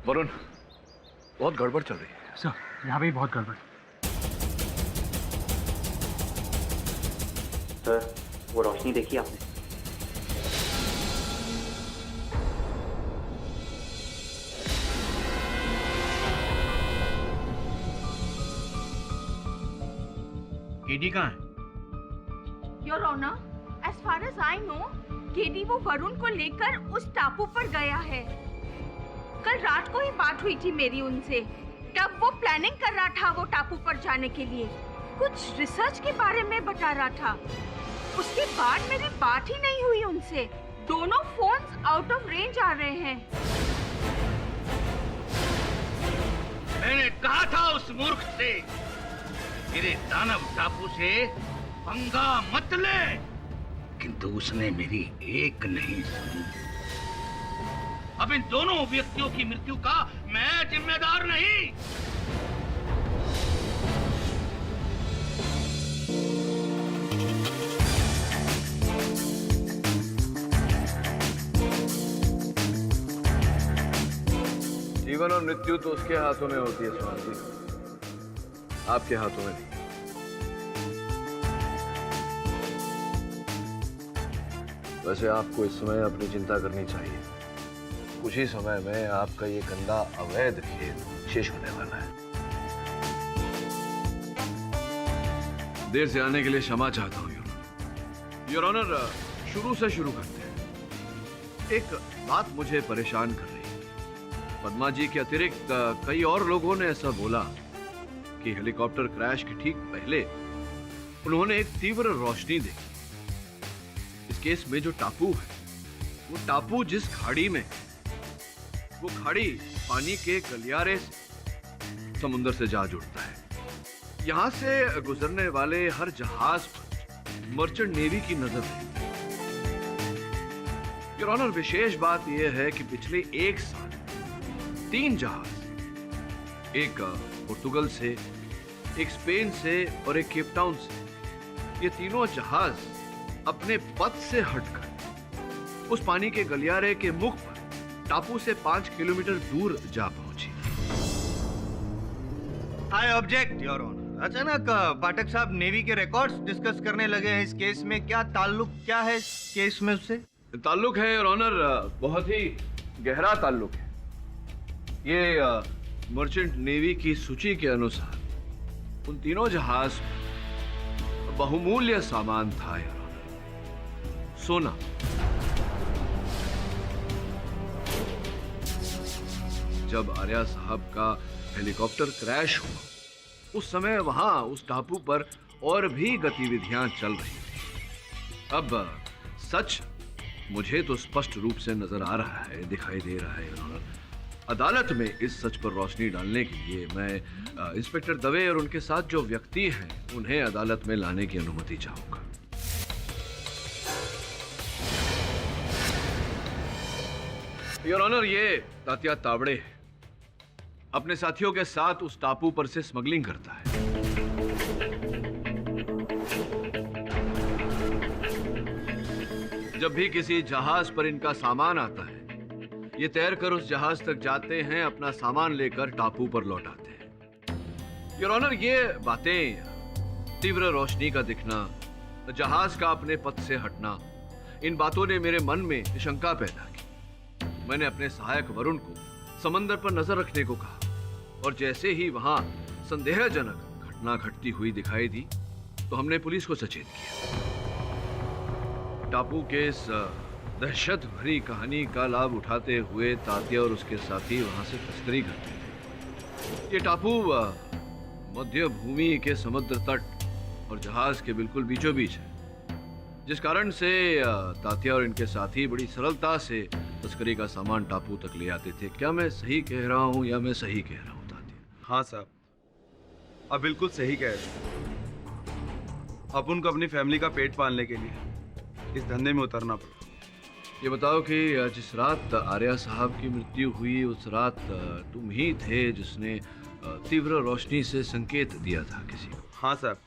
वरुण, बहुत गड़बड़ चल रही है। सर यहाँ पे बहुत गड़बड़। सर वो रोशनी देखी आपने? केडी कहाँ है? Your honour, as far as I know, KD वो वरुण को लेकर उस टापू पर गया है। कल रात को ही बात हुई थी मेरी उनसे। तब वो प्लानिंग कर रहा था वो टापू पर जाने के लिए, कुछ रिसर्च के बारे में बता रहा था। उसके बाद मेरी बात ही नहीं हुई उनसे। दोनों फोन्स आउट ऑफ रेंज आ रहे हैं। मैंने कहा था उस मूर्ख से, मेरे दानव टापू से पंगा मत ले, किंतु उसने मेरी एक नहीं सुनी। अब इन दोनों व्यक्तियों की मृत्यु का मैं जिम्मेदार नहीं। जीवन और मृत्यु तो उसके हाथों में होती है सुहान जी, आपके हाथों में नहीं। वैसे आपको इस समय अपनी चिंता करनी चाहिए। कुछ ही समय में आपका ये गंदा अवैध खेल शेष होने वाला है। देर से आने के लिए क्षमा चाहता हूँ योर ऑनर। शुरू से शुरू करते हैं। एक बात मुझे परेशान कर रही है। पद्मा जी के अतिरिक्त कई और लोगों ने ऐसा बोला कि हेलीकॉप्टर क्रैश के ठीक पहले उन्होंने एक तीव्र रोशनी देखी। इस केस में जो टापू है, वो टापू जिस खाड़ी में, वो खाड़ी पानी के गलियारे से समुद्र से जा जुड़ता है। यहां से गुजरने वाले हर जहाज पर मर्चेंट नेवी की नजर रहती है। योर ऑनर, विशेष बात यह है कि पिछले 1 साल 3 जहाज, एक पुर्तगाल से, एक स्पेन से और एक केप टाउन से, ये तीनों जहाज अपने पथ से हटकर उस पानी के गलियारे के मुख पर टापू से 5 किलोमीटर दूर जा पहुंची। I object your honour. अचानक पाठक साहब नेवी के रिकॉर्ड्स डिस्कस करने लगे हैं इस केस में। क्या ताल्लुक क्या है इस केस में उससे? ताल्लुक है योर ऑनर, बहुत ही गहरा ताल्लुक है। ये मर्चेंट नेवी की सूची के अनुसार उन तीनों जहाज में बहुमूल्य सामान था योर ऑनर। सोना, जब आर्या साहब का हेलीकॉप्टर क्रैश हुआ उस समय वहां उस टापू पर और भी गतिविधियां चल रही थी। अब सच मुझे तो स्पष्ट रूप से नजर आ रहा है, दिखाई दे रहा है योर ऑनर। अदालत में इस सच पर रोशनी डालने के लिए मैं इंस्पेक्टर दवे और उनके साथ जो व्यक्ति हैं उन्हें अदालत में लाने की अनुमति चाहूंगा। योर ऑनर, ये तात्या तावड़े अपने साथियों के साथ उस टापू पर से स्मगलिंग करता है। जब भी किसी जहाज पर इनका सामान आता है, ये तैरकर उस जहाज तक जाते हैं, अपना सामान लेकर टापू पर लौट आते हैं। योर ऑनर, ये बातें, तीव्र रोशनी का दिखना, जहाज का अपने पथ से हटना, इन बातों ने मेरे मन में शंका पैदा की। मैंने अपने सहायक वरुण को समंदर पर नजर रखने को कहा और जैसे ही वहां संदेहजनक घटना घटती हुई दिखाई दी तो हमने पुलिस को सचेत किया। टापू के इस दहशत भरी कहानी का लाभ उठाते हुए तात्या और उसके साथी वहां से तस्करी करते थे। ये टापू मध्य भूमि के समुद्र तट और जहाज के बिल्कुल बीचों बीच है, जिस कारण से तात्या और इनके साथी बड़ी सरलता से तस्करी का सामान टापू तक ले आते थे। क्या मैं सही कह रहा हूं या मैं सही कह रहा हूं तात्या? हाँ साहब, आप बिल्कुल सही कह रहे हैं। अपन को अपनी फैमिली का पेट पालने के लिए इस धंधे में उतरना पड़ा। ये बताओ कि जिस रात आर्या साहब की मृत्यु हुई उस रात तुम ही थे जिसने तीव्र रोशनी से संकेत दिया था किसी को? हाँ साहब,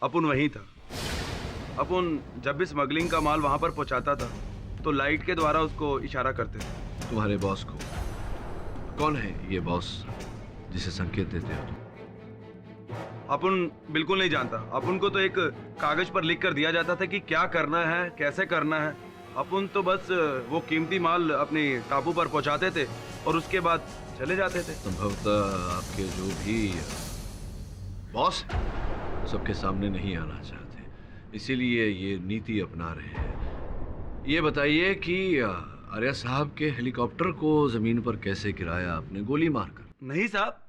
अपन वहीं था। अपन जब भी स्मगलिंग का माल वहां पर पहुंचाता था तो लाइट के द्वारा उसको इशारा करते थे। तुम्हारे बॉस को? कौन है ये बॉस जिसे संकेत देते हो तुम? अपन बिल्कुल नहीं जानता। अपन को तो एक कागज पर लिख कर दिया जाता था कि क्या करना है, कैसे करना है। अपन तो बस वो कीमती माल अपनी टापू पर पहुंचाते थे और उसके बाद चले जाते थे। संभवतः आपके जो भी बॉस हैं सबके सामने नहीं आना चाहते, इसीलिए ये नीति अपना रहे हैं। ये बताइए कि आर्या साहब के हेलीकॉप्टर को जमीन पर कैसे गिराया आपने? गोली मारकर? नहीं साहब,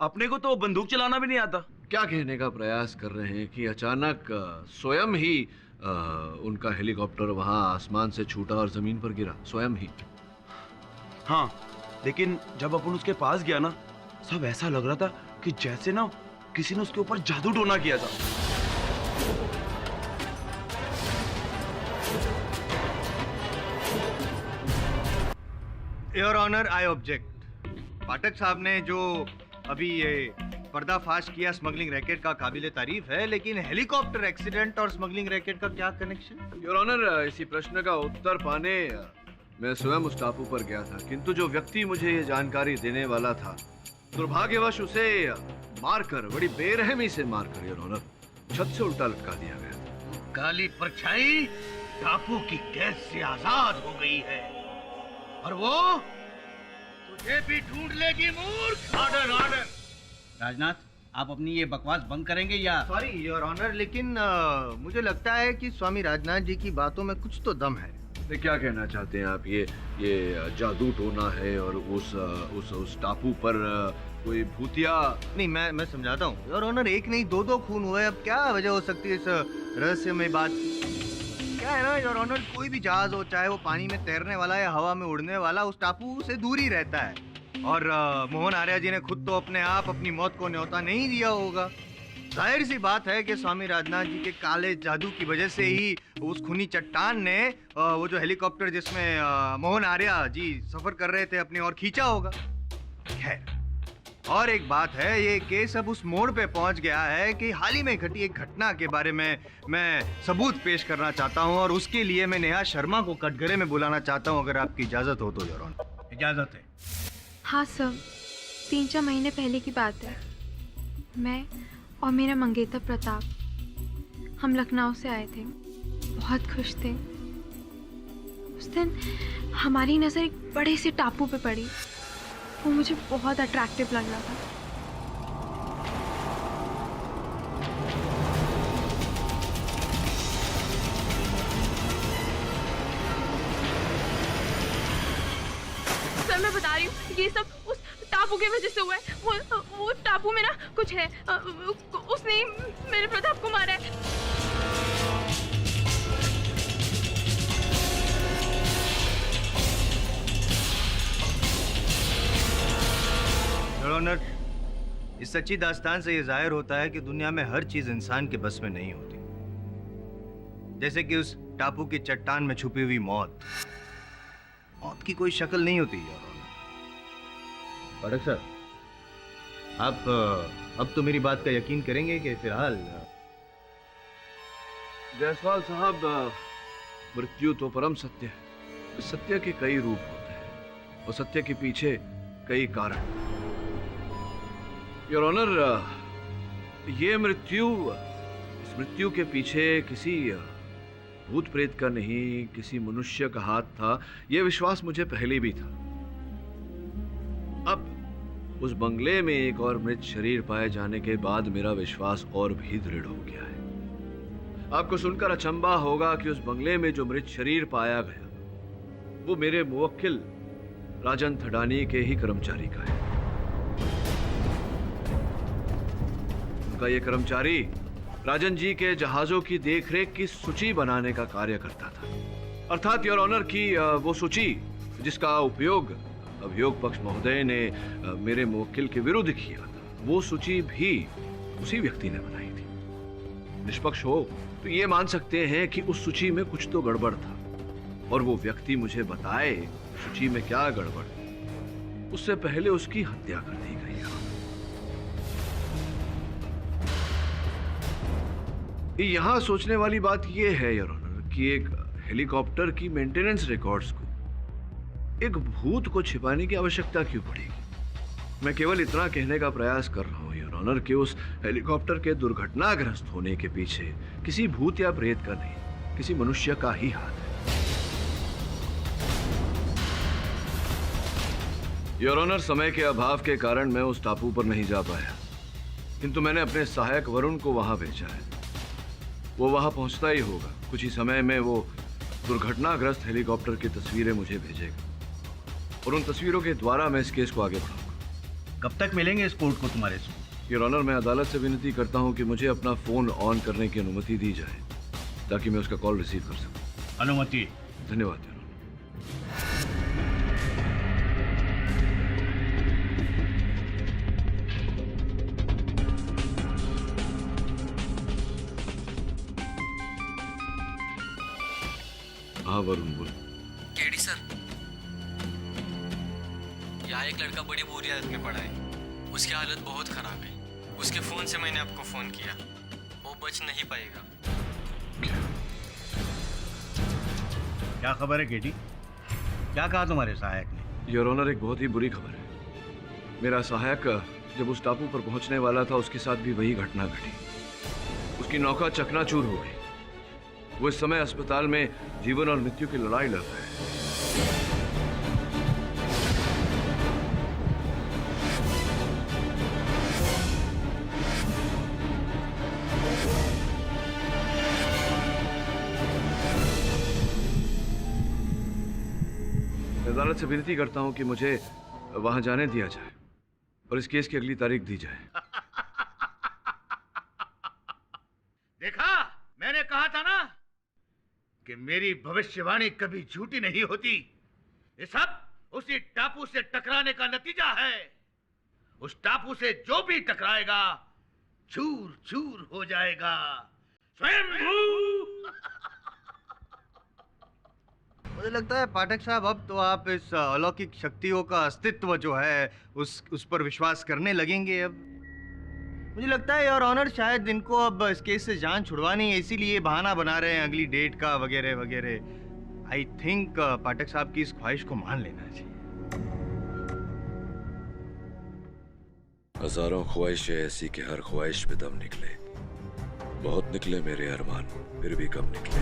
अपने को तो बंदूक चलाना भी नहीं आता। क्या कहने का प्रयास कर रहे हैं कि अचानक स्वयं ही उनका हेलीकॉप्टर वहां आसमान से छूटा और जमीन पर गिरा? स्वयं ही? हाँ, लेकिन जब अपन उसके पास गया ना, सब ऐसा लग रहा था कि जैसे ना किसी ने उसके ऊपर जादू टोना किया था। Your honour, I object. Pathak साहब ने जो अभी ये पर्दाफाश किया स्मगलिंग रैकेट का काबिले तारीफ है, लेकिन हेलीकॉप्टर एक्सीडेंट और स्मगलिंग रैकेट का क्या कनेक्शन? योर ऑनर, इसी प्रश्न का उत्तर पाने मैं स्वयं उस टापू पर गया था, किंतु जो व्यक्ति मुझे ये जानकारी देने वाला था, दुर्भाग्यवश उसे मारकर, बड़ी बेरहमी से मारकर योर ऑनर, छत से उल्टा लटका दिया गया था। काली परछाई टापू की कैद से आजाद हो गई है और वो तुझे भी ढूंढ लेगी मूर्ख। Order order. राजनाथ, आप अपनी ये बकवास बंद करेंगे या? सॉरी योर ऑनर, लेकिन मुझे लगता है कि स्वामी राजनाथ जी की बातों में कुछ तो दम है। क्या कहना चाहते हैं आप? ये जादू टोना है और उस टापू पर कोई भूतिया? नहीं, मैं समझाता हूँ योर ऑनर। एक नहीं दो खून हुए। अब क्या वजह हो सकती है इस रहस्यमय बात की? क्या है ना योर ऑनर, कोई भी जहाज हो, चाहे वो पानी में तैरने वाला या हवा में उड़ने वाला, उस टापू से दूर ही रहता है। और मोहन आर्या जी ने खुद तो अपने आप अपनी मौत को न्योता नहीं दिया होगा। जाहिर सी बात है कि स्वामी राजनाथ जी के काले जादू की वजह से ही उस खूनी चट्टान ने वो जो हेलीकॉप्टर जिसमें मोहन आर्या जी सफर कर रहे थे अपनी ओर खींचा होगा। खैर, और एक बात है, ये केस अब उस मोड़ पे पहुंच गया है कि हाल ही में घटी एक घटना के बारे में मैं सबूत पेश करना चाहता हूं और उसके लिए मैं नेहा शर्मा को कटघरे में बुलाना चाहता हूं, अगर आपकी इजाजत हो तो। Your honour. इजाजत है। हाँ सर, 3-4 महीने पहले की बात है। मैं और मेरा मंगेतर प्रताप हम लखनऊ से आए थे, बहुत खुश थे। उस दिन हमारी नज़र एक बड़े से टापू पे पड़ी, वो मुझे बहुत अट्रैक्टिव लग रहा था। सर मैं बता रही हूँ, ये सब उस टापू की वजह से हुआ है। वो टापू में ना कुछ है, उसने मेरे प्रताप को मारा है। योर ऑनर, इस सच्ची दास्तान से ये जाहिर होता है कि दुनिया में हर चीज इंसान के बस में नहीं होती, जैसे कि उस टापू की चट्टान में छुपी हुई मौत। मौत की कोई शक्ल नहीं होती। Your honour. पाठक साहब, आप अब तो मेरी बात का यकीन करेंगे कि फिलहाल जायसवाल साहब, मृत्यु तो परम सत्य है। सत्य के कई रूप होते हैं और सत्य के पीछे कई कारण। योर ऑनर, ये मृत्यु, इस मृत्यु के पीछे किसी भूत प्रेत का नहीं, किसी मनुष्य का हाथ था, यह विश्वास मुझे पहले भी था। अब उस बंगले में एक और मृत शरीर पाए जाने के बाद मेरा विश्वास और भी दृढ़ हो गया है। आपको सुनकर अचंभा होगा कि उस बंगले में जो मृत शरीर पाया गया वो मेरे मुवक्किल राजन थडानी के ही कर्मचारी का है। उनका ये कर्मचारी राजन जी के जहाजों की देखरेख की सूची बनाने का कार्य करता था। अर्थात योर ऑनर की वो सूची जिसका उपयोग अभियोग पक्ष महोदय ने मेरे मुवक्किल के विरुद्ध किया था, वो सूची भी उसी व्यक्ति ने बनाई थी। निष्पक्ष हो तो ये मान सकते हैं कि उस सूची में कुछ तो गड़बड़ था, और वो व्यक्ति मुझे बताए सूची में क्या गड़बड़, उससे पहले उसकी हत्या कर दी गई है। यहां सोचने वाली बात यह है योर ऑनर कि एक हेलीकॉप्टर की मेंटेनेंस रिकॉर्ड्स को एक भूत को छिपाने की आवश्यकता क्यों पड़ेगी। मैं केवल इतना कहने का प्रयास कर रहा हूं योर ऑनर कि उस हेलीकॉप्टर के दुर्घटनाग्रस्त होने के पीछे किसी भूत या प्रेत का नहीं, किसी मनुष्य का ही हाथ है। योर ऑनर, समय के अभाव के कारण मैं उस टापू पर नहीं जा पाया, किंतु मैंने अपने सहायक वरुण को वहां भेजा है। वो वहां पहुंचता ही होगा। कुछ ही समय में वो दुर्घटनाग्रस्त हेलीकॉप्टर की तस्वीरें मुझे भेजेगा और उन तस्वीरों के द्वारा मैं इस केस को आगे बढ़ाऊंगा। कब तक मिलेंगे इस कोर्ट को तुम्हारे से? योर ऑनर, मैं अदालत से विनती करता हूं कि मुझे अपना फोन ऑन करने की अनुमति दी जाए ताकि मैं उसका कॉल रिसीव कर सकूं। अनुमति? धन्यवाद योर ऑनर। हाँ वरुण, बोल। केडी सर, यहाँ एक लड़का बड़ी बुरी हालत में पड़ा है। उसकी हालत बहुत खराब है। उसके फोन से मैंने आपको फोन किया, वो बच नहीं पाएगा। क्या खबर है केडी? क्या कहा तुम्हारे सहायक ने? योर ऑनर, एक बहुत ही बुरी खबर है। मेरा सहायक जब उस टापू पर पहुंचने वाला था, उसके साथ भी वही घटना घटी। उसकी नौका चकनाचूर हो गई। वो इस समय अस्पताल में जीवन और मृत्यु की लड़ाई लड़ रहा है। अदालत से विनती करता हूं कि मुझे वहां जाने दिया जाए और इस केस की अगली तारीख दी जाए। देखा, मैंने कहा था ना कि मेरी भविष्यवाणी कभी झूठी नहीं होती। ये सब उसी टापू से टकराने का नतीजा है। उस टापू से जो भी टकराएगा चूर चूर हो जाएगा। स्वयंभू। मुझे लगता है पाठक साहब अब तो आप इस अलौकिक शक्तियों का अस्तित्व जो है उस पर विश्वास करने लगेंगे। अब मुझे लगता है योर ऑनर शायद इनको अब इस केस से जान छुड़वानी है, इसीलिए बहाना बना रहे हैं अगली डेट का वगैरह वगैरह। आई थिंक पाठक साहब की इस ख्वाहिश को मान लेना चाहिए। हजारों ख्वाहिशें ऐसी कि हर ख्वाहिश पे दम निकले। बहुत निकले मेरे अरमान, फिर भी कम निकले।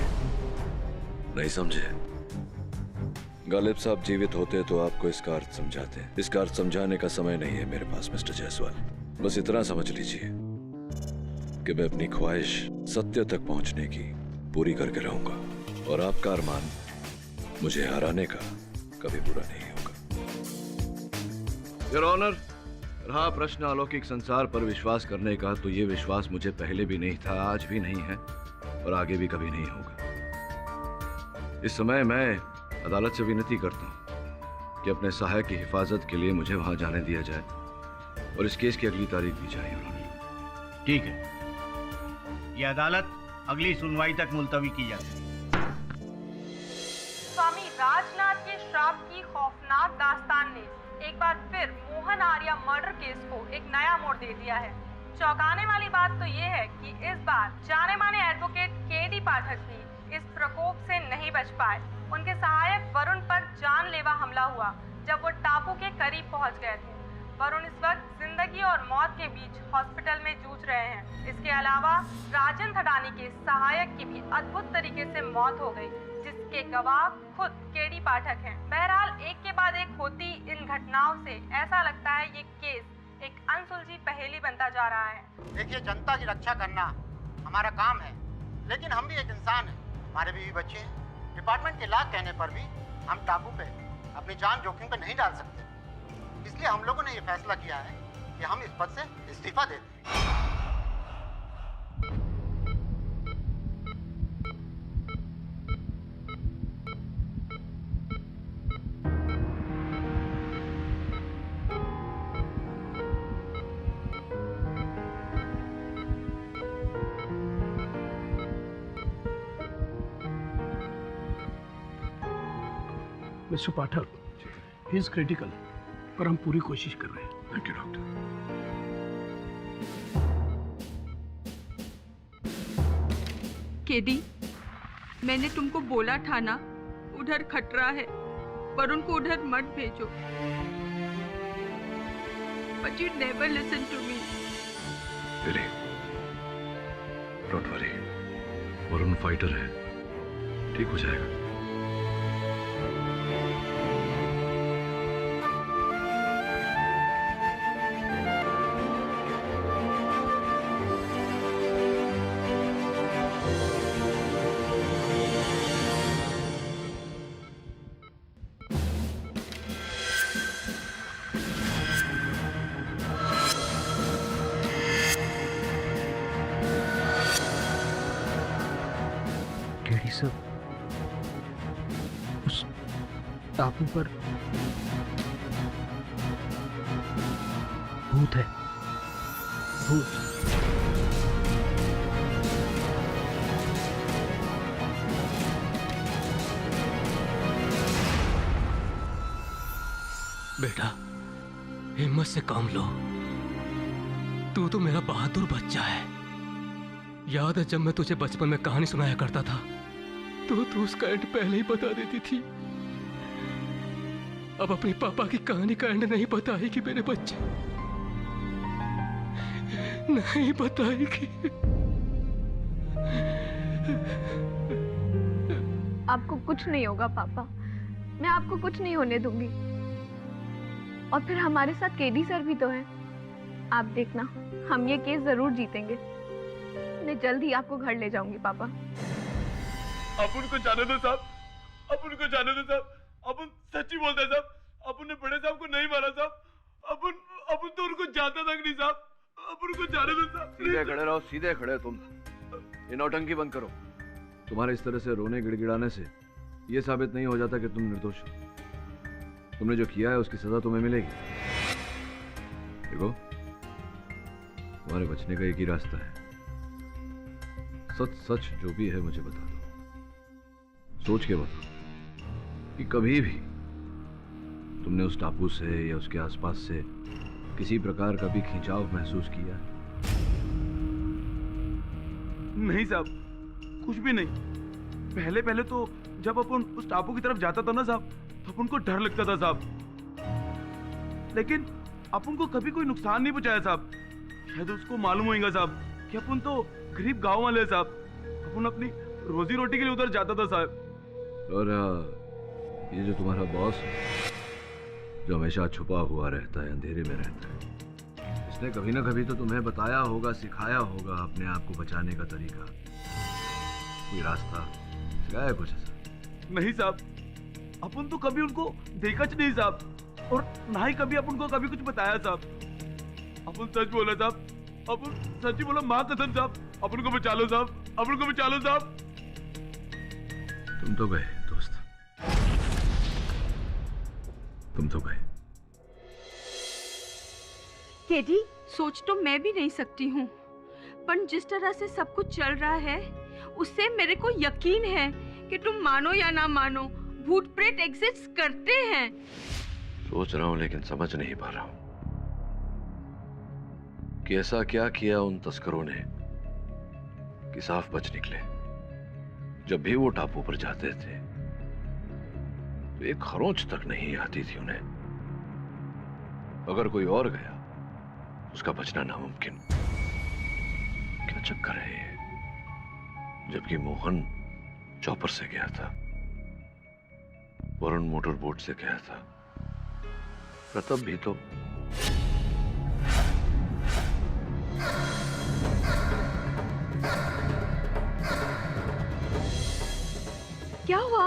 नहीं समझे? गालिब साहब जीवित होते तो आपको इसका अर्थ समझाते। इसका अर्थ समझाने का समय नहीं है मेरे पास मिस्टर जायसवाल। बस इतना समझ लीजिए कि मैं अपनी ख्वाहिश सत्य तक पहुंचने की पूरी करके रहूंगा, और आपका अरमान मुझे हराने का कभी बुरा नहीं होगा। योर ऑनर, रहा प्रश्न अलौकिक संसार पर विश्वास करने का, तो ये विश्वास मुझे पहले भी नहीं था, आज भी नहीं है और आगे भी कभी नहीं होगा। इस समय मैं अदालत से विनती करता हूं कि अपने सहायक की हिफाजत के लिए मुझे वहां जाने दिया जाए और इस केस की अगली तारीख दी जाए। ठीक है, ये अदालत अगली सुनवाई तक मुलतवी की जाती है। स्वामी राजनाथ के श्राप की खौफनाक दास्तान ने एक बार फिर मोहन आर्या मर्डर केस को एक नया मोड़ दे दिया है। चौंकाने वाली बात तो ये है कि इस बार जाने माने एडवोकेट केडी पाठक भी इस प्रकोप से नहीं बच पाए। उनके सहायक वरुण पर जानलेवा हमला हुआ जब वो टापू के करीब पहुंच गए थे। वरुण इस वक्त जिंदगी और मौत के बीच हॉस्पिटल में जूझ रहे हैं। इसके अलावा राजन थडानी के सहायक की भी अद्भुत तरीके से मौत हो गई, जिसके गवाह खुद केडी पाठक हैं। बहरहाल एक के बाद एक होती इन घटनाओं से ऐसा लगता है ये केस एक अनसुलझी पहेली बनता जा रहा है। देखिए, जनता की रक्षा करना हमारा काम है, लेकिन हम भी एक इंसान हैं, हमारे भी बच्चे हैं। डिपार्टमेंट के लाख कहने पर भी हम टापू पे अपनी जान जोखिम पे नहीं डाल सकते। इसलिए हम लोगों ने ये फैसला किया है कि हम इस पद से इस्तीफा देते हैं। Mister Pathak, he is critical, पर हम पूरी कोशिश कर रहे हैं। Thank you doctor. केडी, मैंने तुमको बोला था ना, उधर खतरा है, पर उनको उधर मत भेजो। But you never listen to me. Really? Don't worry. Varun fighter है, ठीक हो जाएगा। केडी सर, उस टापू पर भूत है, भूत। बेटा, हिम्मत से काम लो। तू तो मेरा बहादुर बच्चा है। याद है जब मैं तुझे बचपन में कहानी सुनाया करता था तो तू उसका एंड पहले ही बता देती थी। अब अपने पापा की कहानी का एंड नहीं बताएगी मेरे बच्चे, नहीं बताएगी। आपको कुछ नहीं होगा पापा, मैं आपको कुछ नहीं होने दूंगी। और फिर हमारे साथ केडी सर भी तो हैं। आप देखना, हम ये केस जरूर जीतेंगे। मैं जल्द ही आपको घर ले जाऊंगी पापा। अब उनको जाने दो साहब, अब उनको जाने दो साहब। अपन सच्ची बोलते हैं साहब, अपन ने बड़े साहब को नहीं मारा साहब। अपन तो उनको जानता तक नहीं साहब। अब उनको जाने दो साहब। सीधे खड़े रहो, सीधे खड़े। तुम ये नौटंकी बंद करो। तुम्हारे इस तरह से रोने गिड़गिड़ाने से ये साबित नहीं हो जाता कि तुम निर्दोष हो। तुमने जो किया है उसकी सजा तुम्हें मिलेगी। देखो, तुम्हारे बचने का एक ही रास्ता है। सच सच जो भी है मुझे बता दो, सोच के बताओ कि कभी भी तुमने उस टापू से या उसके आसपास से किसी प्रकार का भी खिंचाव महसूस किया है? नहीं साहब, कुछ भी नहीं। पहले पहले तो जब अपन उस टापू की तरफ जाता था ना साहब, तो अपन को डर लगता था साहब, लेकिन अपन को कभी कोई नुकसान नहीं पहुंचाया साहब। शायद उसको मालूम होगा साहब कि अपन तो गरीब गांव वाले हैं साहब, अपन अपनी रोजी रोटी के लिए उधर जाता था साहब। और ये जो तुम्हारा बॉस है, जो हमेशा छुपा हुआ रहता है, अंधेरे में रहता है, इसने कभी ना कभी तो तुम्हें बताया होगा, सिखाया होगा अपने आप को बचाने का तरीका, कोई रास्ता सिखाया कुछ ऐसा? नहीं साहब, अपन तो कभी उनको देखा नहीं साहब, और ना ही कभी अपन को कभी कुछ बताया साहब। अपन सच बोला साहब, अपन सच ही बोला, माँ कसम साहब, अपन को बचा लो साहब, अपन को बचा लो साहब। तुम तो गए दोस्त, तुम तो गए। केडी, सोच तो मैं भी नहीं सकती हूँ, पर जिस तरह से सब कुछ चल रहा है उससे मेरे को यकीन है कि तुम मानो या ना मानो, भूत प्रेत एग्जिस्ट करते हैं। सोच रहा हूं लेकिन समझ नहीं पा रहा हूं कि ऐसा क्या किया उन तस्करों ने कि साफ बच निकले। जब भी वो टापू पर जाते थे तो एक खरोंच तक नहीं आती थी उन्हें। अगर कोई और गया उसका बचना नामुमकिन। क्या चक्कर है ये? जबकि मोहन चॉपर से गया था, वरुण मोटर बोट से गया था, प्रताप भी तो। क्या हुआ?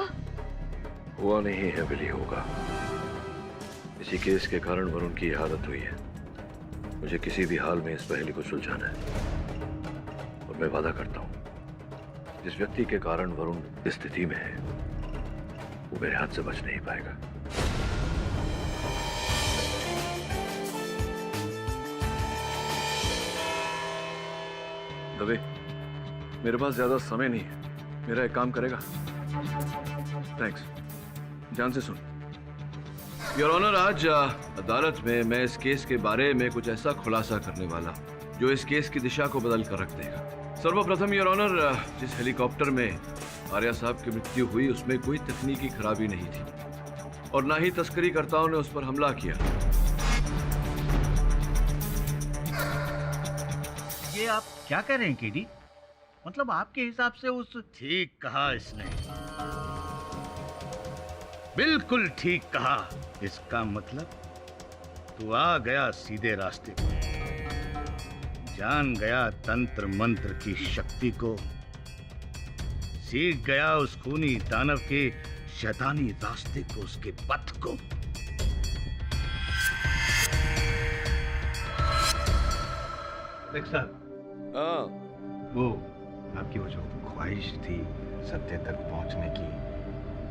हुआ नहीं है, बिली होगा। इसी केस के कारण वरुण की हालत हुई है। मुझे किसी भी हाल में इस पहेली को सुलझाना है, और मैं वादा करता हूं जिस व्यक्ति के कारण वरुण इस स्थिति में है वो मेरे हाथ से बच नहीं पाएगा। दबे, मेरे पास ज्यादा समय नहीं है, मेरा एक काम करेगा? थैंक्स, ध्यान से सुन। योर ऑनर, आज अदालत में मैं इस केस के बारे में कुछ ऐसा खुलासा करने वाला जो इस केस की दिशा को बदल कर रख देगा। सर्वप्रथम योर ऑनर, जिस हेलीकॉप्टर में आर्या साहब की मृत्यु हुई उसमें कोई तकनीकी खराबी नहीं थी, और ना ही तस्करीकर्ताओं ने उस पर हमला किया। ये आप क्या कह रहे हैं केडी? मतलब आपके हिसाब से उस... ठीक कहा इसने, बिल्कुल ठीक कहा। इसका मतलब तू आ गया सीधे रास्ते पर, जान गया तंत्र मंत्र की शक्ति को, सीख गया उस खूनी दानव के शैतानी रास्ते को, उसके पथ को। देख साहब, वो आपकी वो जो ख्वाहिश थी सत्य तक पहुंचने की,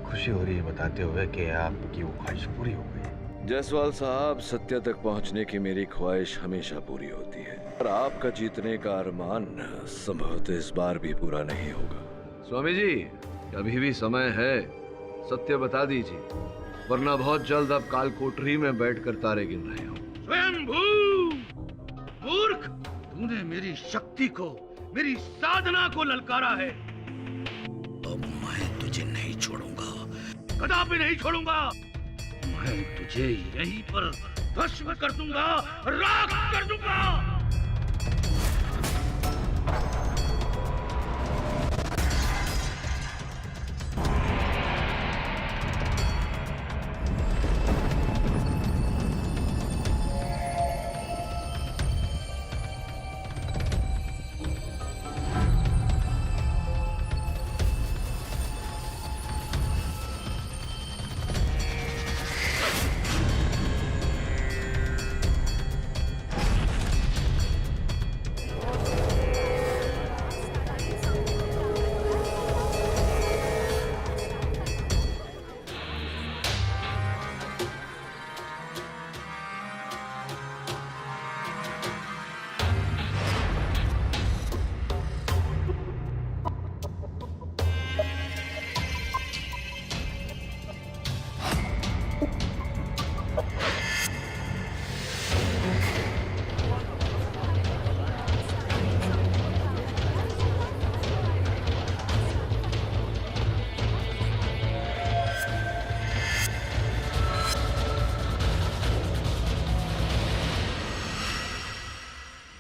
खुशी हो रही है बताते हुए कि आपकी वो ख्वाहिश पूरी हो गई। जायसवाल साहब, सत्य तक पहुंचने की मेरी ख्वाहिश हमेशा पूरी होती है, और आपका जीतने का अरमान संभवतः इस बार भी पूरा नहीं होगा। स्वामी जी, अभी भी समय है, सत्य बता दीजिए, वरना बहुत जल्द अब काल कोठरी में बैठकर तारे गिन रहे हो। स्वयंभू मूर्ख, तूने मेरी शक्ति को, मेरी साधना को ललकारा है। अब मैं तुझे नहीं छोड़ूंगा, कदापि नहीं छोड़ूंगा। मैं तुझे यहीं पर भस्म कर दूंगा, राख कर दूंगा।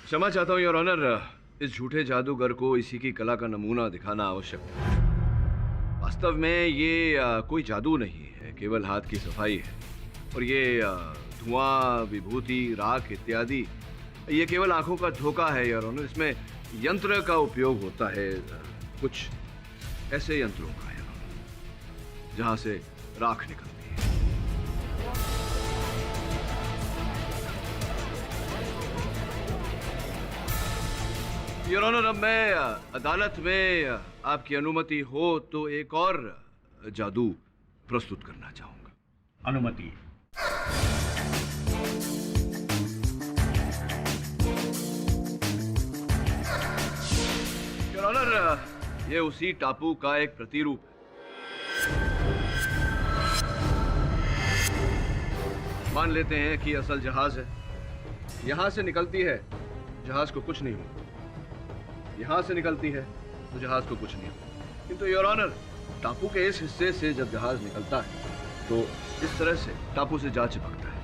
क्षमा चाहता हूँ योर ऑनर, इस झूठे जादूगर को इसी की कला का नमूना दिखाना आवश्यक है। वास्तव में ये कोई जादू नहीं है, केवल हाथ की सफाई है। और ये धुआं, विभूति, राख इत्यादि ये केवल आंखों का धोखा है योर ऑनर। इसमें यंत्र का उपयोग होता है, कुछ ऐसे यंत्रों का योर ऑनर, जहां से राख निकलती है। योर ऑनर, अब मैं अदालत में आपकी अनुमति हो तो एक और जादू प्रस्तुत करना चाहूंगा। अनुमति। योर ऑनर, ये उसी टापू का एक प्रतिरूप है। मान लेते हैं कि असल जहाज है, यहां से निकलती है, जहाज को कुछ नहीं हुआ। यहां से निकलती है तो जहाज को कुछ नहीं हुआ। किंतु योर ऑनर, टापू के इस हिस्से से जब जहाज निकलता है तो इस तरह से टापू से जा चिपकता है।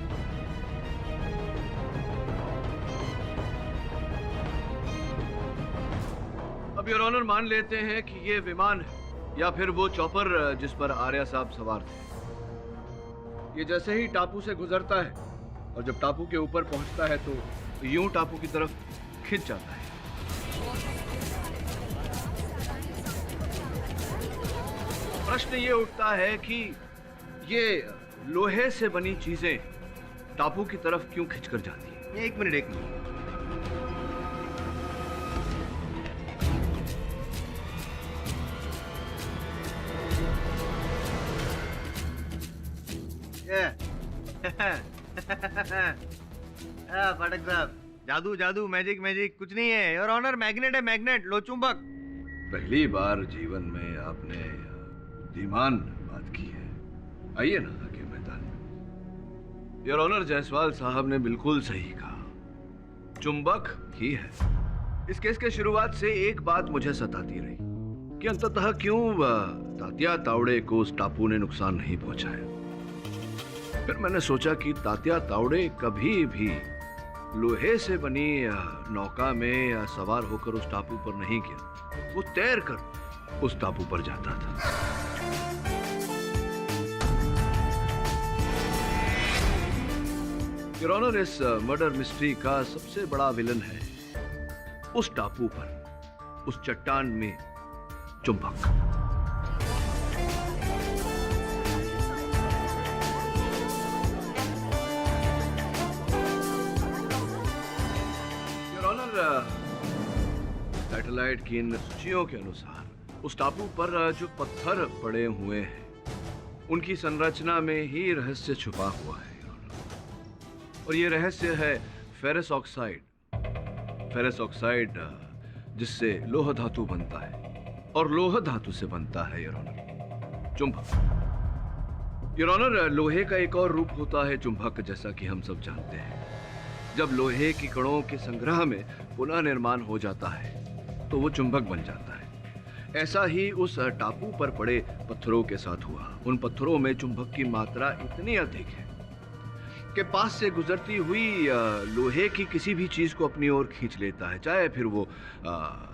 अब योर ऑनर, मान लेते हैं कि ये विमान है या फिर वो चॉपर जिस पर आर्या साहब सवार थे। ये जैसे ही टापू से गुजरता है और जब टापू के ऊपर पहुंचता है तो यूं टापू की तरफ खिंच जाता है। प्रश्न ये उठता है कि ये लोहे से बनी चीजें टापू की तरफ क्यों खिंचकर जाती हैं? एक मिनट। फाटक साहब, जादू जादू, मैजिक मैजिक कुछ नहीं है योर ऑनर। मैग्नेट है, मैग्नेट। लो चुंबक। पहली बार जीवन में आपने बुद्धिमान बात की है। आइए ना आगे मैदान में। योर ऑनर, जायसवाल साहब ने बिल्कुल सही कहा, चुंबक ही है। इस केस के शुरुआत से एक बात मुझे सताती रही कि अंततः क्यों तात्या तावड़े को उस टापू ने नुकसान नहीं पहुंचाया। फिर मैंने सोचा कि तात्या तावड़े कभी भी लोहे से बनी नौका में सवार होकर उस टापू पर नहीं गया, वो तैर कर उस टापू पर जाता था। योर ऑनर, इस मर्डर मिस्ट्री का सबसे बड़ा विलन है उस टापू पर, उस चट्टान में चुंबक। योर ऑनर, सैटेलाइट की इन सूचियों के अनुसार उस टापू पर जो पत्थर पड़े हुए हैं उनकी संरचना में ही रहस्य छुपा हुआ है। और ये रहस्य है फेरस ऑक्साइड। फेरस ऑक्साइड जिससे लोह धातु बनता है और लोह धातु से बनता है योर ऑनर चुंबक। योर ऑनर, लोहे का एक और रूप होता है चुंबक, जैसा कि हम सब जानते हैं। जब लोहे की कणों के संग्रह में पुनः निर्माण हो जाता है तो वो चुंबक बन जाता है। ऐसा ही उस टापू पर पड़े पत्थरों के साथ हुआ। उन पत्थरों में चुंबक की मात्रा इतनी अधिक है कि पास से गुजरती हुई लोहे की किसी भी चीज को अपनी ओर खींच लेता है, चाहे फिर वो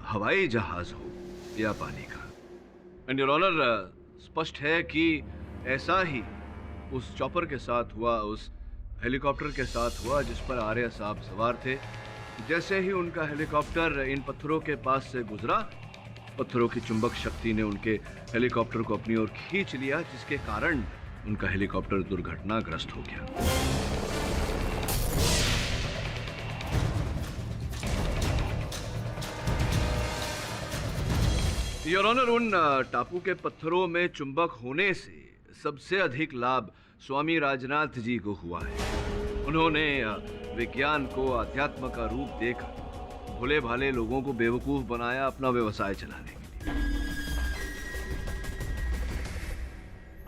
हवाई जहाज हो या पानी का। एंड योर ऑनर, स्पष्ट है कि ऐसा ही उस चॉपर के साथ हुआ, उस हेलीकॉप्टर के साथ हुआ जिस पर आर्या साहब सवार थे। जैसे ही उनका हेलीकॉप्टर इन पत्थरों के पास से गुजरा, पत्थरों की चुंबक शक्ति ने उनके हेलीकॉप्टर को अपनी ओर खींच लिया, जिसके कारण उनका हेलीकॉप्टर दुर्घटनाग्रस्त हो गया। योर ऑनर, उन टापू के पत्थरों में चुंबक होने से सबसे अधिक लाभ स्वामी राजनाथ जी को हुआ है। उन्होंने विज्ञान को अध्यात्म का रूप देकर भोले भाले लोगों को बेवकूफ बनाया अपना व्यवसाय चलाने के लिए।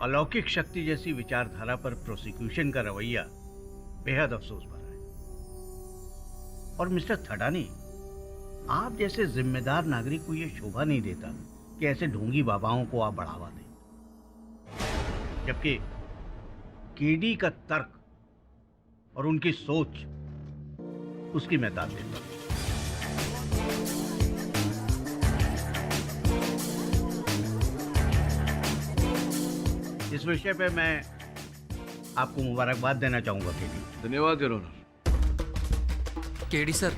अलौकिक शक्ति जैसी विचारधारा पर प्रोसिक्यूशन का रवैया बेहद अफसोस भरा है। और मिस्टर थडानी, आप जैसे जिम्मेदार नागरिक को यह शोभा नहीं देता कि ऐसे ढोंगी बाबाओं को आप बढ़ावा दें, जबकि केडी का तर्क और उनकी सोच उसकी मैं दाद देता हूं। इस विषय पे मैं आपको मुबारकबाद देना चाहूंगा केडी। धन्यवाद योर ऑनर। केडी सर,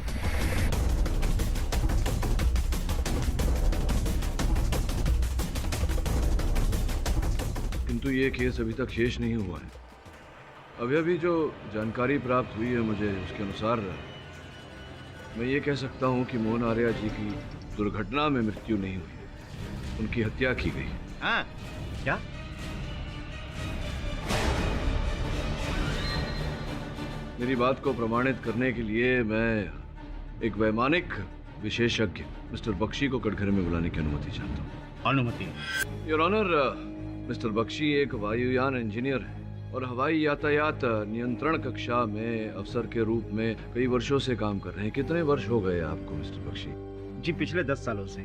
किंतु ये केस अभी तक शेष नहीं हुआ है। अभी जो जानकारी प्राप्त हुई है मुझे, उसके अनुसार मैं ये कह सकता हूँ कि मोहन आर्या जी की दुर्घटना में मृत्यु नहीं हुई, उनकी हत्या की गई। हाँ, क्या? मेरी बात को प्रमाणित करने के लिए मैं एक वैमानिक विशेषज्ञ मिस्टर बख्शी को कटघरे में बुलाने की अनुमति चाहता हूँ। अनुमति? योर ऑनर, मिस्टर बख्शी एक वायुयान इंजीनियर है और हवाई यातायात नियंत्रण कक्षा में अफसर के रूप में कई वर्षों से काम कर रहे हैं। कितने वर्ष हो गए आपको मिस्टर बख्शी? जी पिछले 10 सालों से।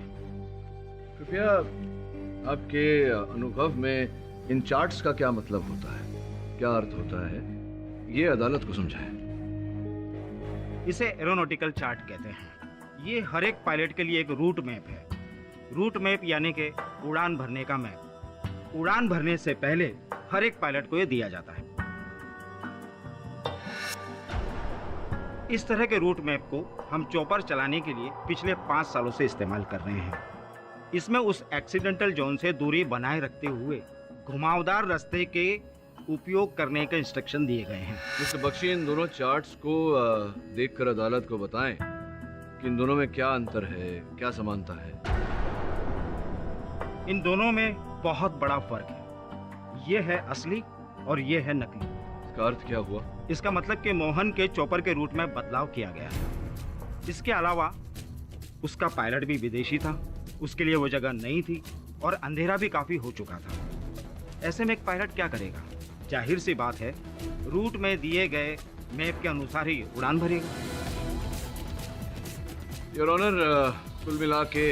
कृपया आपके अनुभव में इन चार्ट्स का क्या मतलब होता है, क्या अर्थ होता है, ये अदालत को समझाएं। इसे एरोनॉटिकल चार्ट कहते हैं। ये हर एक पायलट के लिए एक रूट मैप है। रूट मैप यानी कि उड़ान भरने का मैप। उड़ान भरने से पहले हर एक पायलट को ये दिया जाता है। इस तरह के रूट मैप को हम चॉपर चलाने के लिए पिछले 5 सालों से इस्तेमाल कर रहे हैं। इसमें उस एक्सीडेंटल जोन से दूरी बनाए रखते हुए घुमावदार रास्ते के उपयोग करने के इंस्ट्रक्शन दिए गए हैं। मिस्टर बख्शी, इन दोनों चार्ट्स को देखकर अदालत को बताएं कि इन दोनों में क्या अंतर है, क्या समानता है। इन दोनों में बहुत बड़ा फर्क है। ये है असली और ये है नकली। इसका अर्थ क्या हुआ? इसका मतलब कि मोहन के चॉपर के रूट में बदलाव किया गया है। इसके अलावा उसका पायलट भी विदेशी था, उसके लिए वो जगह नहीं थी और अंधेरा भी काफी हो चुका था। ऐसे में एक पायलट क्या करेगा? जाहिर सी बात है, रूट में दिए गए मैप के अनुसार ही उड़ान भरेगा। योर ऑनर, कुल मिला के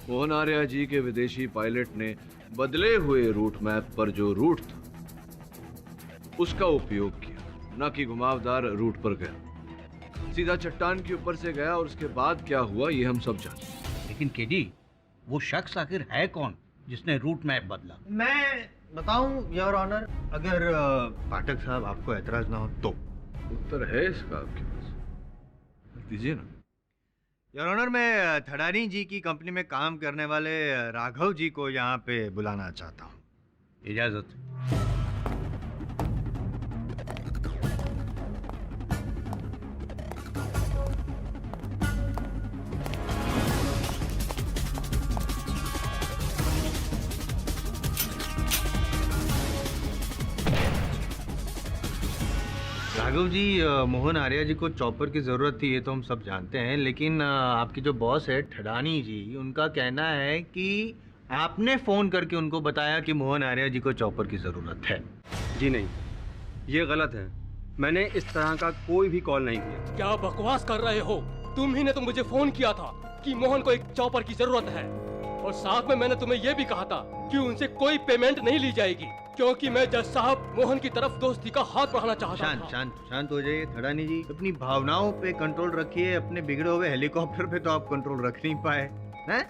मोहन आर्या जी के विदेशी पायलट ने बदले हुए रूट मैप पर जो रूट था उसका उपयोग किया, न कि घुमावदार रूट पर गया। सीधा चट्टान के ऊपर से गया और उसके बाद क्या हुआ ये हम सब जानते हैं। लेकिन केडी, वो शख्स आखिर है कौन जिसने रूट मैप बदला? मैं बताऊं योर ऑनर, अगर पाठक साहब आपको एतराज ना हो तो। उत्तर है इसका आपके पास? दीजिए ना। योर ऑनर, मैं थडानी जी की कंपनी में काम करने वाले राघव जी को यहाँ पे बुलाना चाहता हूँ। इजाजत। राघव जी, मोहन आर्या जी को चॉपर की ज़रूरत थी, ये तो हम सब जानते हैं, लेकिन आपकी जो बॉस है ठडानी जी, उनका कहना है कि आपने फ़ोन करके उनको बताया कि मोहन आर्या जी को चॉपर की ज़रूरत है। जी नहीं, ये गलत है। मैंने इस तरह का कोई भी कॉल नहीं किया। क्या बकवास कर रहे हो? तुम ही ने तो मुझे फोन किया था कि मोहन को एक चॉपर की जरूरत है, और साथ में मैंने तुम्हें यह भी कहा था कि उनसे कोई पेमेंट नहीं ली जाएगी, क्योंकि मैं जज साहब मोहन की तरफ दोस्ती का हाथ बढ़ाना चाहता था। शांत हो जाइए थडानी जी, अपनी भावनाओं पे कंट्रोल रखिए। अपने बिगड़े हुए हेलीकॉप्टर पे तो आप कंट्रोल रख नहीं पाए हैं।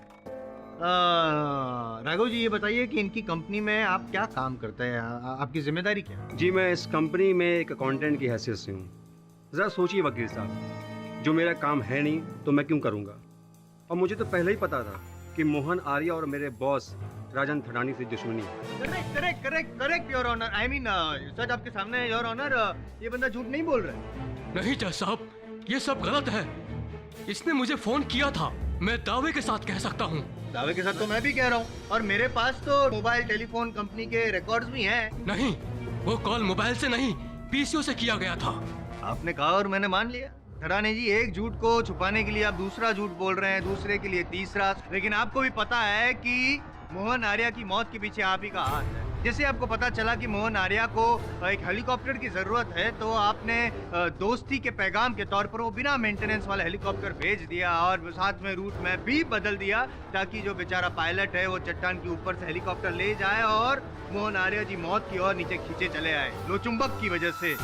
राघव जी, ये बताइए कि इनकी कंपनी में आप क्या काम करते हैं, आपकी जिम्मेदारी क्या है? जी, मैं इस कंपनी में एक अकाउंटेंट की हैसियत से हूँ। ज़रा सोचिए वकील साहब, जो मेरा काम है नहीं तो मैं क्यों करूँगा? और मुझे तो पहले ही पता था कि मोहन आर्या और मेरे बॉस राजन थडानी से दुश्मनी है। Correct your honour. I mean सच आपके सामने है योर ऑनर, ये बंदा झूठ नहीं बोल रहा है। नहीं जज साहब, ये सब गलत है। इसने मुझे फोन किया था, मैं दावे के साथ कह सकता हूँ। दावे के साथ तो मैं भी कह रहा हूँ, और मेरे पास तो मोबाइल टेलीफोन कंपनी के रिकॉर्ड्स भी हैं। नहीं, वो कॉल मोबाइल से नहीं, पीसीओ से किया गया था। आपने कहा और मैंने मान लिया। थडानी जी, एक झूठ को छुपाने के लिए आप दूसरा झूठ बोल रहे हैं, दूसरे के लिए तीसरा, लेकिन आपको भी पता है कि मोहन आर्या की मौत के पीछे आप ही का हाथ है। जैसे आपको पता चला कि मोहन आर्या को एक हेलीकॉप्टर की जरूरत है, तो आपने दोस्ती के पैगाम के तौर पर वो बिना मेंटेनेंस वाला हेलीकॉप्टर भेज दिया, और साथ में रूट मैप भी बदल दिया, ताकि जो बेचारा पायलट है वो चट्टान के ऊपर से हेलीकॉप्टर ले जाए और मोहन आर्या जी मौत की ओर नीचे खींचे चले आए, लो चुंबक की वजह से।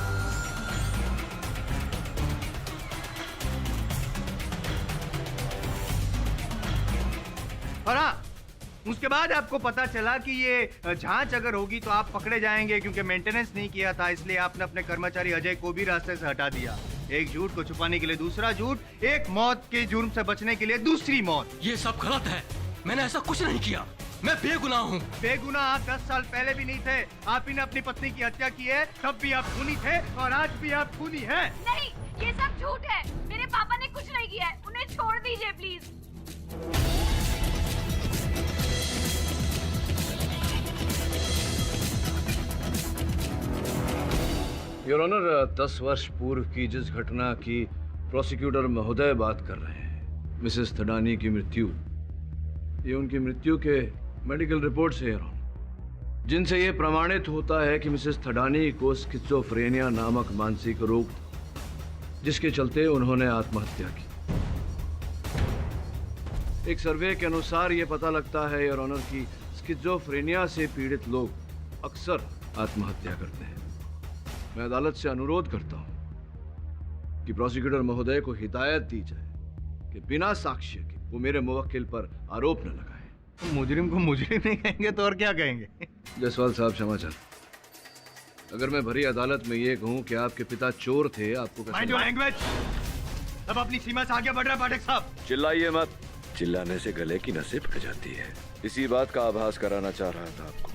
और हाँ, उसके बाद आपको पता चला कि ये जांच अगर होगी तो आप पकड़े जाएंगे क्योंकि मेंटेनेंस नहीं किया था, इसलिए आपने अपने कर्मचारी अजय को भी रास्ते से हटा दिया। एक झूठ को छुपाने के लिए दूसरा झूठ, एक मौत के जुर्म से बचने के लिए दूसरी मौत। ये सब गलत है, मैंने ऐसा कुछ नहीं किया, मैं बेगुनाह हूँ। बेगुनाह आप 10 साल पहले भी नहीं थे। आप ही ने अपनी पत्नी की हत्या की है, तब भी आप खूनी थे और आज भी आप खूनी हैं। नहीं, ये सब झूठ है। मेरे पापा ने कुछ नहीं किया है, उन्हें छोड़ दीजिए प्लीज। योर ऑनर, 10 वर्ष पूर्व की जिस घटना की प्रोसिक्यूटर महोदय बात कर रहे हैं, मिसेस थडानी की मृत्यु, ये उनकी मृत्यु के मेडिकल रिपोर्ट से है, जिनसे ये प्रमाणित होता है कि मिसेस थडानी को स्किज़ोफ्रेनिया नामक मानसिक रोग था, जिसके चलते उन्होंने आत्महत्या की। एक सर्वे के अनुसार ये पता लगता है योर ऑनर कि स्किज़ोफ्रेनिया से पीड़ित लोग अक्सर आत्महत्या करते हैं। मैं अदालत से अनुरोध करता हूं कि प्रोसिक्यूटर महोदय को हिदायत दी जाए कि बिना साक्ष्य के वो मेरे मुवक्किल पर आरोप न लगाए। मुजरिम को मुजरिम नहीं कहेंगे तो और क्या कहेंगे? जायसवाल साहब क्षमा चाहता, अगर मैं भरी अदालत में ये कहूं कि आपके पिता चोर थे, आपको माइंड योर लैंग्वेज। अब अपनी सीमा से आगे बढ़ रहा है पाठक साहब। चिल्लाइए मत, चिल्लाने से गले की नसें फट जाती है। इसी बात का आभास कराना चाह रहा था आपको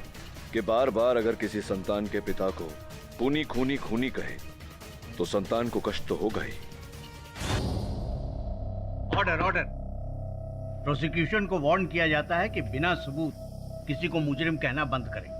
कि बार बार अगर किसी संतान के पिता को खूनी खूनी खूनी कहे तो संतान को कष्ट तो होगा ही। Order order. प्रोसिक्यूशन को वार्न किया जाता है कि बिना सबूत किसी को मुजरिम कहना बंद करें।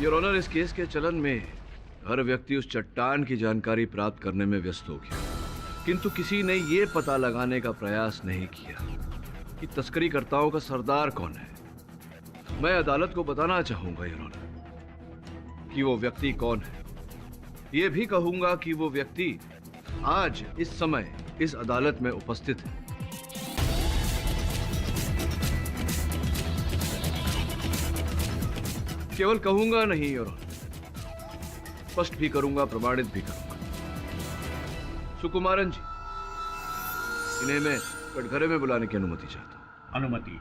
योर ऑनर, इस केस के चलन में हर व्यक्ति उस चट्टान की जानकारी प्राप्त करने में व्यस्त हो गया, किंतु किसी ने ये पता लगाने का प्रयास नहीं किया कि तस्करीकर्ताओं का सरदार कौन है। मैं अदालत को बताना चाहूंगा योर ऑनर कि वो व्यक्ति कौन है। ये भी कहूंगा कि वो व्यक्ति आज इस समय इस अदालत में उपस्थित है। केवल कहूंगा नहीं योर ऑनर, स्पष्ट भी करूंगा, प्रमाणित भी करूंगा। सुकुमारन जी, इन्हें मैं कटघरे में बुलाने की अनुमति चाहता हूं। अनुमति।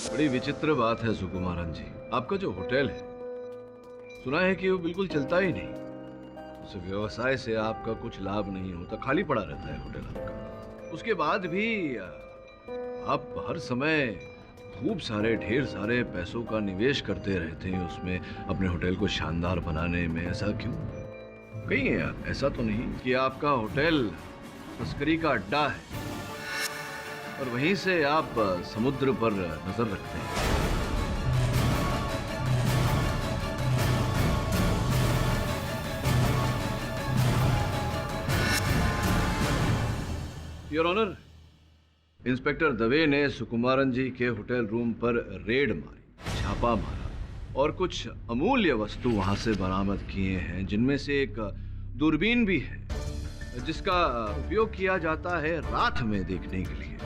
बड़ी विचित्र बात है सुकुमारन जी, आपका जो होटल है, सुना है कि वो बिल्कुल चलता ही नहीं। उस व्यवसाय से आपका कुछ लाभ नहीं होता, खाली पड़ा रहता है होटल आपका। उसके बाद भी आप हर समय खूब सारे ढेर सारे पैसों का निवेश करते रहते हैं उसमें, अपने होटल को शानदार बनाने में। ऐसा क्यों? कहीं ऐसा तो नहीं कि आपका होटल तस्करी का अड्डा है और वहीं से आप समुद्र पर नजर रखते हैं? योर ऑनर, इंस्पेक्टर दवे ने सुकुमारन जी के होटल रूम पर रेड मारी, छापा मारा और कुछ अमूल्य वस्तु वहां से बरामद किए हैं, जिनमें से एक दूरबीन भी है जिसका उपयोग किया जाता है रात में देखने के लिए।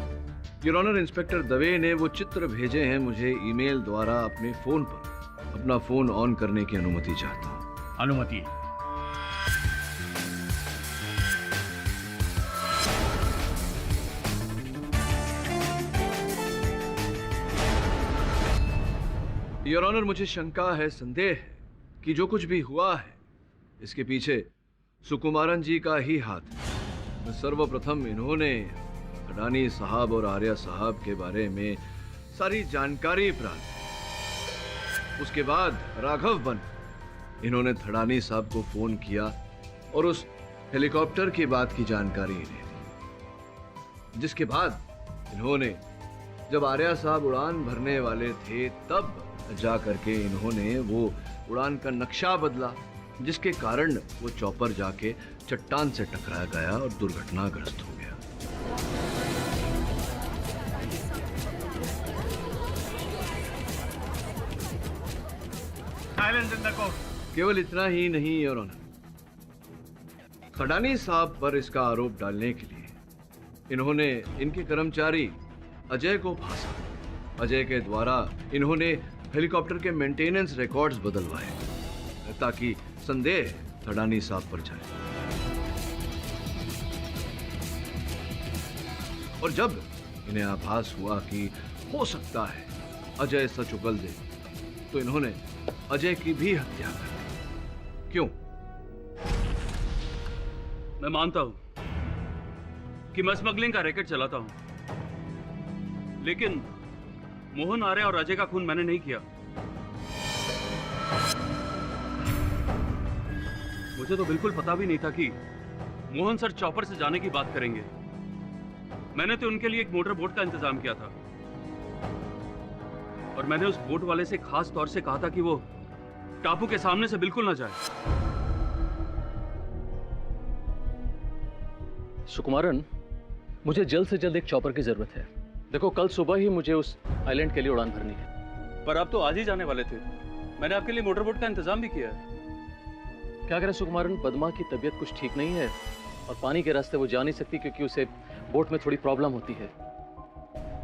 योर ऑनर, इंस्पेक्टर दवे ने वो चित्र भेजे हैं मुझे ईमेल द्वारा अपने फोन पर। अपना फोन ऑन करने की अनुमति चाहता हूं। अनुमति। योर ऑनर, मुझे शंका है, संदेह है कि जो कुछ भी हुआ है इसके पीछे सुकुमारन जी का ही हाथ है। सर्वप्रथम इन्होंने थडानी साहब और आर्या साहब के बारे में सारी जानकारी प्राप्त की। उसके बाद राघव बन इन्होंने थडानी साहब को फोन किया और उस हेलीकॉप्टर की बात की जानकारी इन्हें दी, जिसके बाद इन्होंने जब आर्या साहब उड़ान भरने वाले थे तब जा करके इन्होंने वो उड़ान का नक्शा बदला जिसके कारण वो चॉपर जाके चट्टान से टकराया गया और दुर्घटनाग्रस्त हो गया। केवल इतना ही नहीं योर ऑनर, थडानी साहब पर इसका आरोप डालने के लिए इन्होंने इनके कर्मचारी अजय को फांसा। अजय के द्वारा इन्होंने हेलीकॉप्टर के मेंटेनेंस रिकॉर्ड्स बदलवाए ताकि संदेह थडानी साहब पर जाए। और जब इन्हें आभास हुआ कि हो सकता है अजय सच उगल दे, तो इन्होंने अजय की भी हत्या कर दी। क्यों? मैं मानता हूं कि मैं स्मगलिंग का रैकेट चलाता हूं, लेकिन मोहन आर्य और अजय का खून मैंने नहीं किया। मुझे तो बिल्कुल पता भी नहीं था कि मोहन सर चॉपर से जाने की बात करेंगे। मैंने तो उनके लिए एक मोटर बोट का इंतजाम किया था और मैंने उस बोट वाले से खास तौर से कहा था कि वो टापू के सामने से बिल्कुल ना जाए। सुकुमारन, मुझे जल्द से जल्द एक चॉपर की जरूरत है। देखो, कल सुबह ही मुझे उस आइलैंड के लिए उड़ान भरनी है। पर आप तो आज ही जाने वाले थे। मैंने आपके लिए मोटर बोट का इंतजाम भी किया है। क्या करें सुकुमारन, पद्मा की तबीयत कुछ ठीक नहीं है और पानी के रास्ते वो जा नहीं सकती क्योंकि उसे बोट में थोड़ी प्रॉब्लम होती है।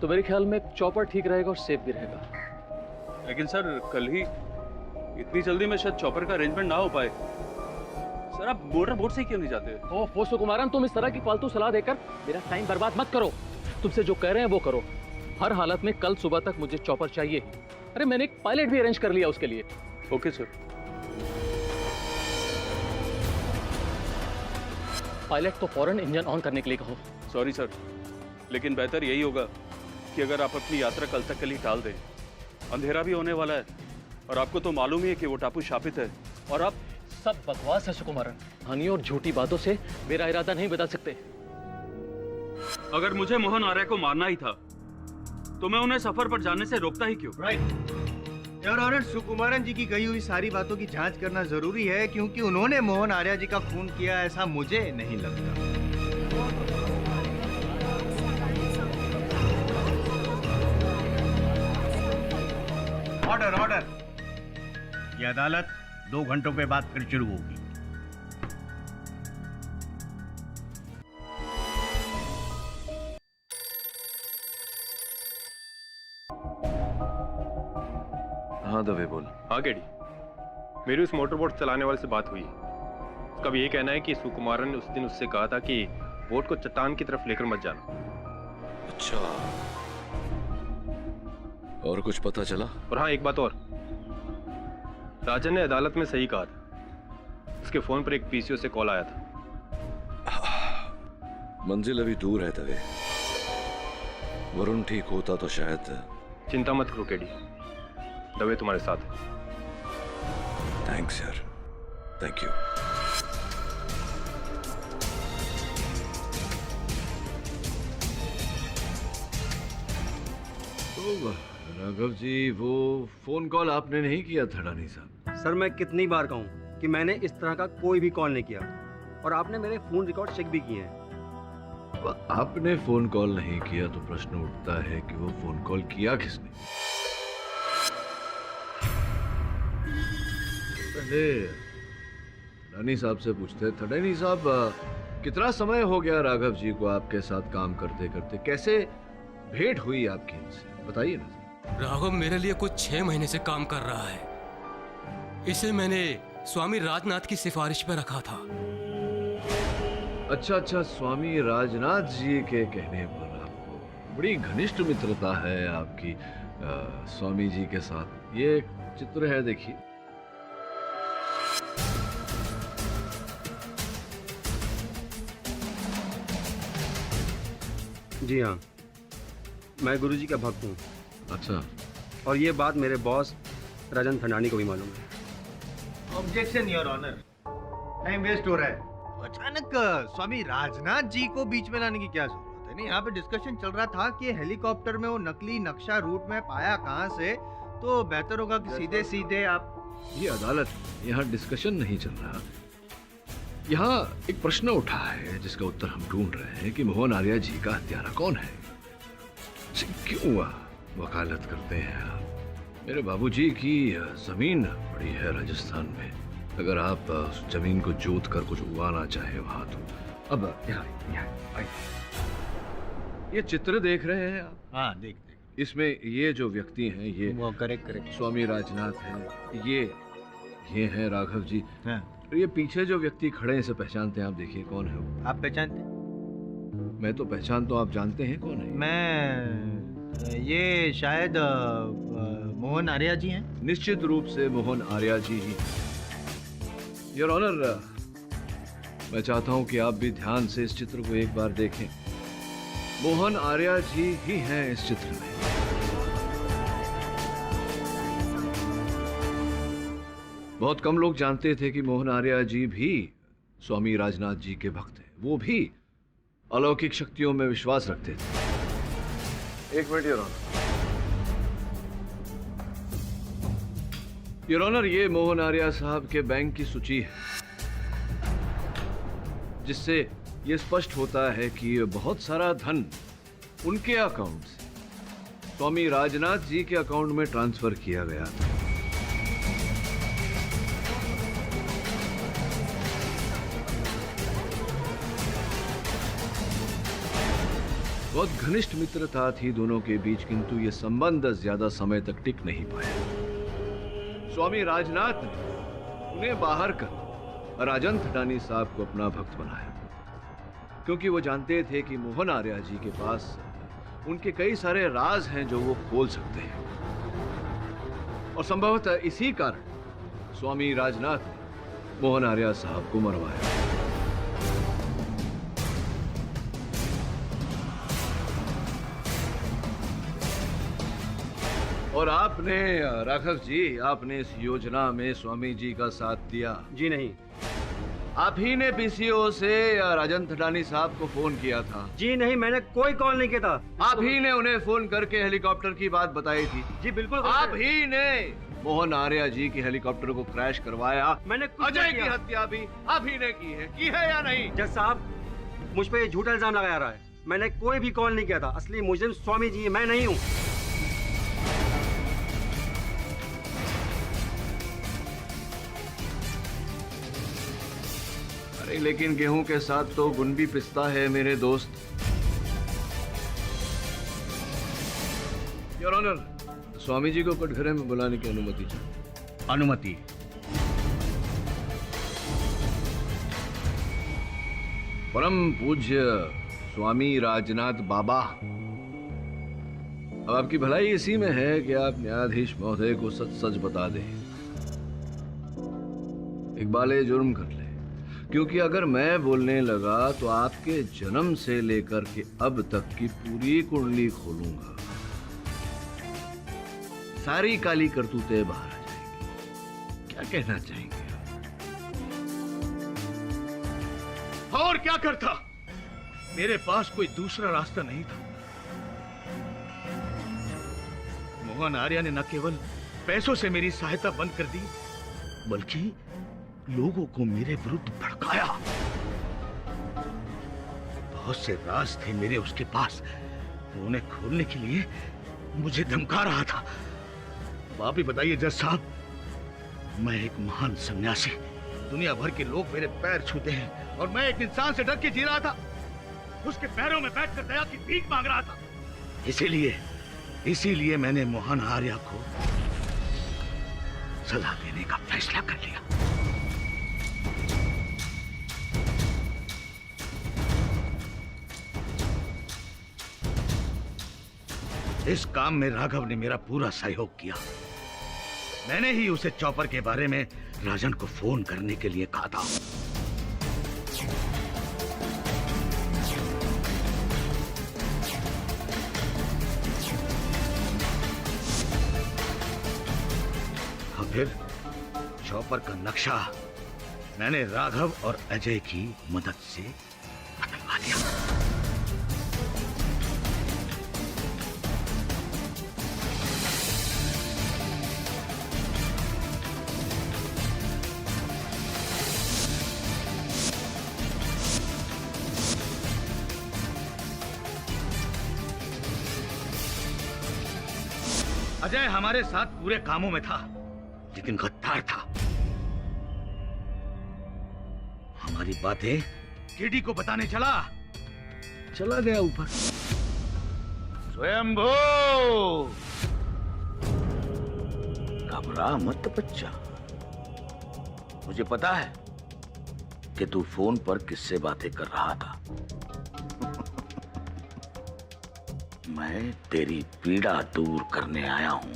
तो मेरे ख्याल में चॉपर ठीक रहेगा और सेफ भी रहेगा। लेकिन सर, कल ही इतनी जल्दी में शायद चॉपर का अरेंजमेंट ना हो पाए। सर, आप मोटर बोट से क्यों नहीं जाते? ओह सुकुमारन, तुम इस तरह की फालतू सलाह देकर मेरा टाइम बर्बाद मत करो। तुमसे जो कह रहे हैं वो करो। हर हालत में कल सुबह तक मुझे चॉपर चाहिए। अरे मैंने एक पायलट भी अरेंज कर लिया उसके लिए। Okay sir. पायलट को फौरन इंजन ऑन करने के लिए कहो। सॉरी सर, लेकिन बेहतर यही होगा कि अगर आप अपनी यात्रा कल तक के लिए टाल दें। अंधेरा भी होने वाला है और आपको तो मालूम ही है कि वो टापू शापित है। और आप सब बकवास है सुकुमारन। कहानियों और झूठी बातों से मेरा इरादा नहीं बदल सकते। अगर मुझे मोहन आर्य को मारना ही था तो मैं उन्हें सफर पर जाने से रोकता ही क्यों? राइट योर ऑनर, सुकुमारन जी की कही हुई सारी बातों की जांच करना जरूरी है, क्योंकि उन्होंने मोहन आर्य जी का खून किया ऐसा मुझे नहीं लगता। Order order. ये अदालत 2 घंटों के बाद फिर शुरू होगी। हाँ दवे बोल। हाँ गेडी, मेरी उस मोटर बोट चलाने वाले से बात हुई। उसका भी ये कहना है कि सुकुमारन ने उस दिन उससे कहा था कि बोट को चट्टान की तरफ लेकर मत जाना। अच्छा, और कुछ पता चला? और हाँ, एक बात और, राजन ने अदालत में सही कहा था। उसके फोन पर एक पीसीओ से कॉल आया था। मंजिल अभी दूर है दवे। वरुण ठीक होता तो शायद। चिंता मत करो केडी, दवे तुम्हारे साथ है। थैंक्स यार, थैंक यू। राघव जी, वो फोन कॉल आपने नहीं किया थडानी साहब? सर, मैं कितनी बार कहूँ कि मैंने इस तरह का कोई भी कॉल नहीं किया और आपने मेरे फोन रिकॉर्ड चेक भी किए हैं। आपने फोन कॉल नहीं किया तो प्रश्न उठता है कि वो फोन कॉल किया किसने? पहले रानी साहब से पूछते। थडानी साहब, कितना समय हो गया राघव जी को आपके साथ काम करते करते? कैसे भेंट हुई आपकी इनसे, बताइए ना। राघव मेरे लिए कुछ 6 महीने से काम कर रहा है। इसे मैंने स्वामी राजनाथ की सिफारिश पे रखा था। अच्छा अच्छा, स्वामी राजनाथ जी के कहने पर आपको बड़ी घनिष्ठ मित्रता है आपकी स्वामी जी के साथ। ये चित्र है, देखिए। जी हाँ, मैं गुरुजी का भक्त हूँ। अच्छा। और ये बात मेरे बॉस राजन थंडानी को भी मालूम है। Objection your honour, time waste हो रहा है। अचानक स्वामी राजनाथ जी को बीच में लाने की क्या जरूरत है? नहीं, यहाँ पे डिस्कशन चल रहा था कि हेलीकॉप्टर में वो नकली नक्शा रूट में पाया कहाँ से, तो बेहतर होगा कि सीधे सीधे आप। ये अदालत है, यहाँ डिस्कशन नहीं चल रहा। यहाँ एक प्रश्न उठा है जिसका उत्तर हम ढूंढ रहे हैं कि मोहन आर्या जी का हत्यारा कौन है। क्यों वकालत करते हैं आप? मेरे बाबूजी की जमीन पड़ी है राजस्थान में, अगर आप उस जमीन को जोत कर कुछ उगाना चाहे वहां तो। अब यहाँ आइए। ये चित्र देख रहे हैं आप? हाँ देख। इसमें ये जो व्यक्ति हैं ये वो करेक्ट स्वामी राजनाथ हैं, ये हैं राघव जी। हाँ। और ये पीछे जो व्यक्ति खड़े हैं इसे पहचानते हैं आप? देखिए कौन है वो। आप पहचानते? मैं तो पहचानता हूँ, आप जानते हैं कौन है? मैं ये शायद मोहन आर्या जी हैं। निश्चित रूप से मोहन आर्या जी ही। योर ऑनर, मैं चाहता हूं कि आप भी ध्यान से इस चित्र को एक बार देखें। मोहन आर्या जी ही हैं इस चित्र में। बहुत कम लोग जानते थे कि मोहन आर्या जी भी स्वामी राजनाथ जी के भक्त हैं। वो भी अलौकिक शक्तियों में विश्वास रखते थे। एक minute your honour. Your honour, ये मोहन आर्या साहब के बैंक की सूची है, जिससे ये स्पष्ट होता है कि बहुत सारा धन उनके अकाउंट से स्वामी राजनाथ जी के अकाउंट में ट्रांसफर किया गया था। बहुत घनिष्ठ मित्रता थी दोनों के बीच, किंतु ये संबंध ज्यादा समय तक टिक नहीं पाया। स्वामी राजनाथ ने उन्हें बाहर कर राजन थटानी साहब को अपना भक्त बनाया, क्योंकि वो जानते थे कि मोहन आर्या जी के पास उनके कई सारे राज हैं जो वो खोल सकते हैं। और संभवतः इसी कारण स्वामी राजनाथ ने मोहन आर्या साहब को मरवाया। और आपने राघव जी, आपने इस योजना में स्वामी जी का साथ दिया? जी नहीं। आप ही ने पीसीओ से राजन थटानी साहब को फोन किया था? जी नहीं, मैंने कोई कॉल नहीं किया था। आप ही ने उन्हें फोन करके हेलीकॉप्टर की बात बताई थी? जी बिल्कुल। आप ही ने मोहन आर्या जी के हेलीकॉप्टर को क्रैश करवाया? मैंने अजय की हत्या भी आप ही ने की है या नहीं? जज साहब, मुझ पे झूठा इल्जाम लगाया रहा है। मैंने कोई भी कॉल नहीं किया था। असली मुजरिम स्वामी जी, मैं नहीं हूँ। लेकिन गेहूं के साथ तो गुण भी पिसता है मेरे दोस्त। योर ऑनर, स्वामी जी को कटघरे में बुलाने की अनुमति चाहिए। अनुमति। परम पूज्य स्वामी राजनाथ बाबा, अब आपकी भलाई इसी में है कि आप न्यायाधीश महोदय को सच सच बता दें। इकबाल जुर्म कर ले, क्योंकि अगर मैं बोलने लगा तो आपके जन्म से लेकर के अब तक की पूरी कुंडली खोलूंगा। सारी काली करतूतें बाहर आ जाएंगी। क्या कहना चाहेंगे आप? और क्या करता? मेरे पास कोई दूसरा रास्ता नहीं था। मोहन आर्या ने न केवल पैसों से मेरी सहायता बंद कर दी, बल्कि लोगों को मेरे विरुद्ध भड़काया। बहुत से राज थे मेरे उसके पास, वो उन्हें खोलने के लिए मुझे धमका रहा था। आप ही बताइए जज साहब, मैं एक महान सन्यासी, दुनिया भर के लोग मेरे पैर छूते हैं और मैं एक इंसान से डर के जी रहा था। उसके पैरों में बैठकर दया की भीख मांग रहा था। इसीलिए मैंने मोहन आर्या को सजा देने का फैसला कर लिया। इस काम में राघव ने मेरा पूरा सहयोग किया। मैंने ही उसे चॉपर के बारे में राजन को फोन करने के लिए कहा था। और फिर चॉपर का नक्शा मैंने राघव और अजय की मदद से बदलवा दिया। अजय हमारे साथ पूरे कामों में था, लेकिन गद्दार था। हमारी बातें केडी को बताने चला गया ऊपर। स्वयंभू, घबरा मत बच्चा। मुझे पता है कि तू फोन पर किससे बातें कर रहा था। मैं तेरी पीड़ा दूर करने आया हूं।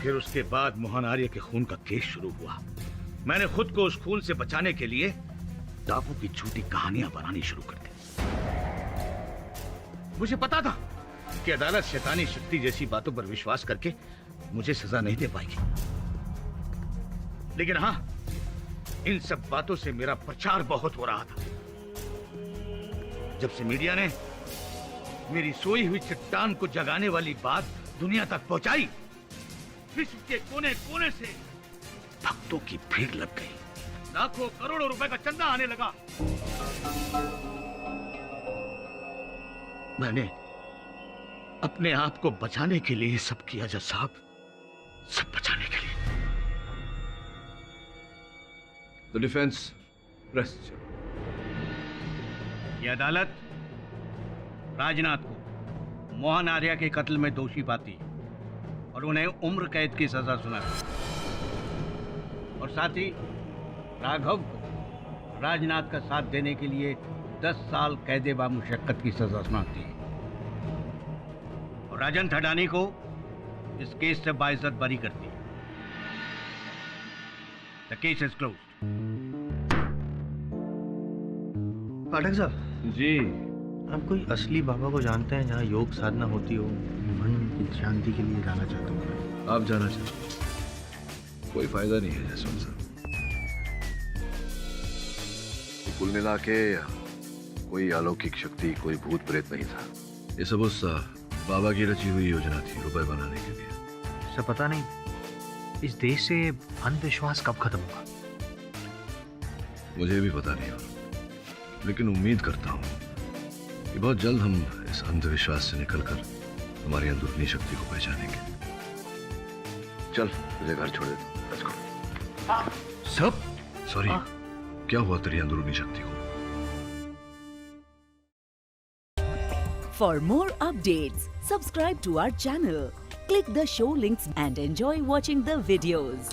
फिर उसके बाद मोहन आर्य के खून का केस शुरू हुआ। मैंने खुद को उस खून से बचाने के लिए टापू की झूठी कहानियां बनानी शुरू कर दी। मुझे पता था कि अदालत शैतानी शक्ति जैसी बातों पर विश्वास करके मुझे सजा नहीं दे पाएगी, लेकिन हां, इन सब बातों से मेरा प्रचार बहुत हो रहा था। जब से मीडिया ने मेरी सोई हुई चट्टान को जगाने वाली बात दुनिया तक पहुंचाई, विश्व के कोने कोने से भक्तों की भीड़ लग गई। लाखों करोड़ों रुपए का चंदा आने लगा। मैंने अपने आप को बचाने के लिए सब किया जज साहब, सब बचाने के लिए। The defence rest. ये अदालत राजनाथ को मोहन आर्य के कत्ल में दोषी पाती और उन्हें उम्र कैद की सजा सुनाती, और साथ ही राघव को राजनाथ का साथ देने के लिए 10 साल कैद बामुशक्कत की सजा सुनाती है, और राजन थडानी को इस केस से बाइज्जत बरी करती है। The case is closed. Pathak साहब जी, आप कोई असली बाबा को जानते हैं जहाँ योग साधना होती हो? मन की शांति के लिए जाना चाहता हूँ। आप जाना चाहते? कोई फायदा नहीं है जसवंत साहब। कुल मिला के कोई अलौकिक शक्ति, कोई भूत प्रेत नहीं था। ये सब उस बाबा की रची हुई योजना थी रुपए बनाने के लिए। सब पता नहीं इस देश से अंधविश्वास कब खत्म होगा। मुझे भी पता नहीं, लेकिन उम्मीद करता हूँ कि बहुत जल्द हम इस अंधविश्वास से निकलकर हमारी अंदरूनी शक्ति को पहचानेंगे। चल मुझे घर छोड़ दे। सब सॉरी, क्या हुआ तेरी अंदरूनी शक्ति को? For more updates, subscribe to our channel, click the show links and enjoy watching the videos.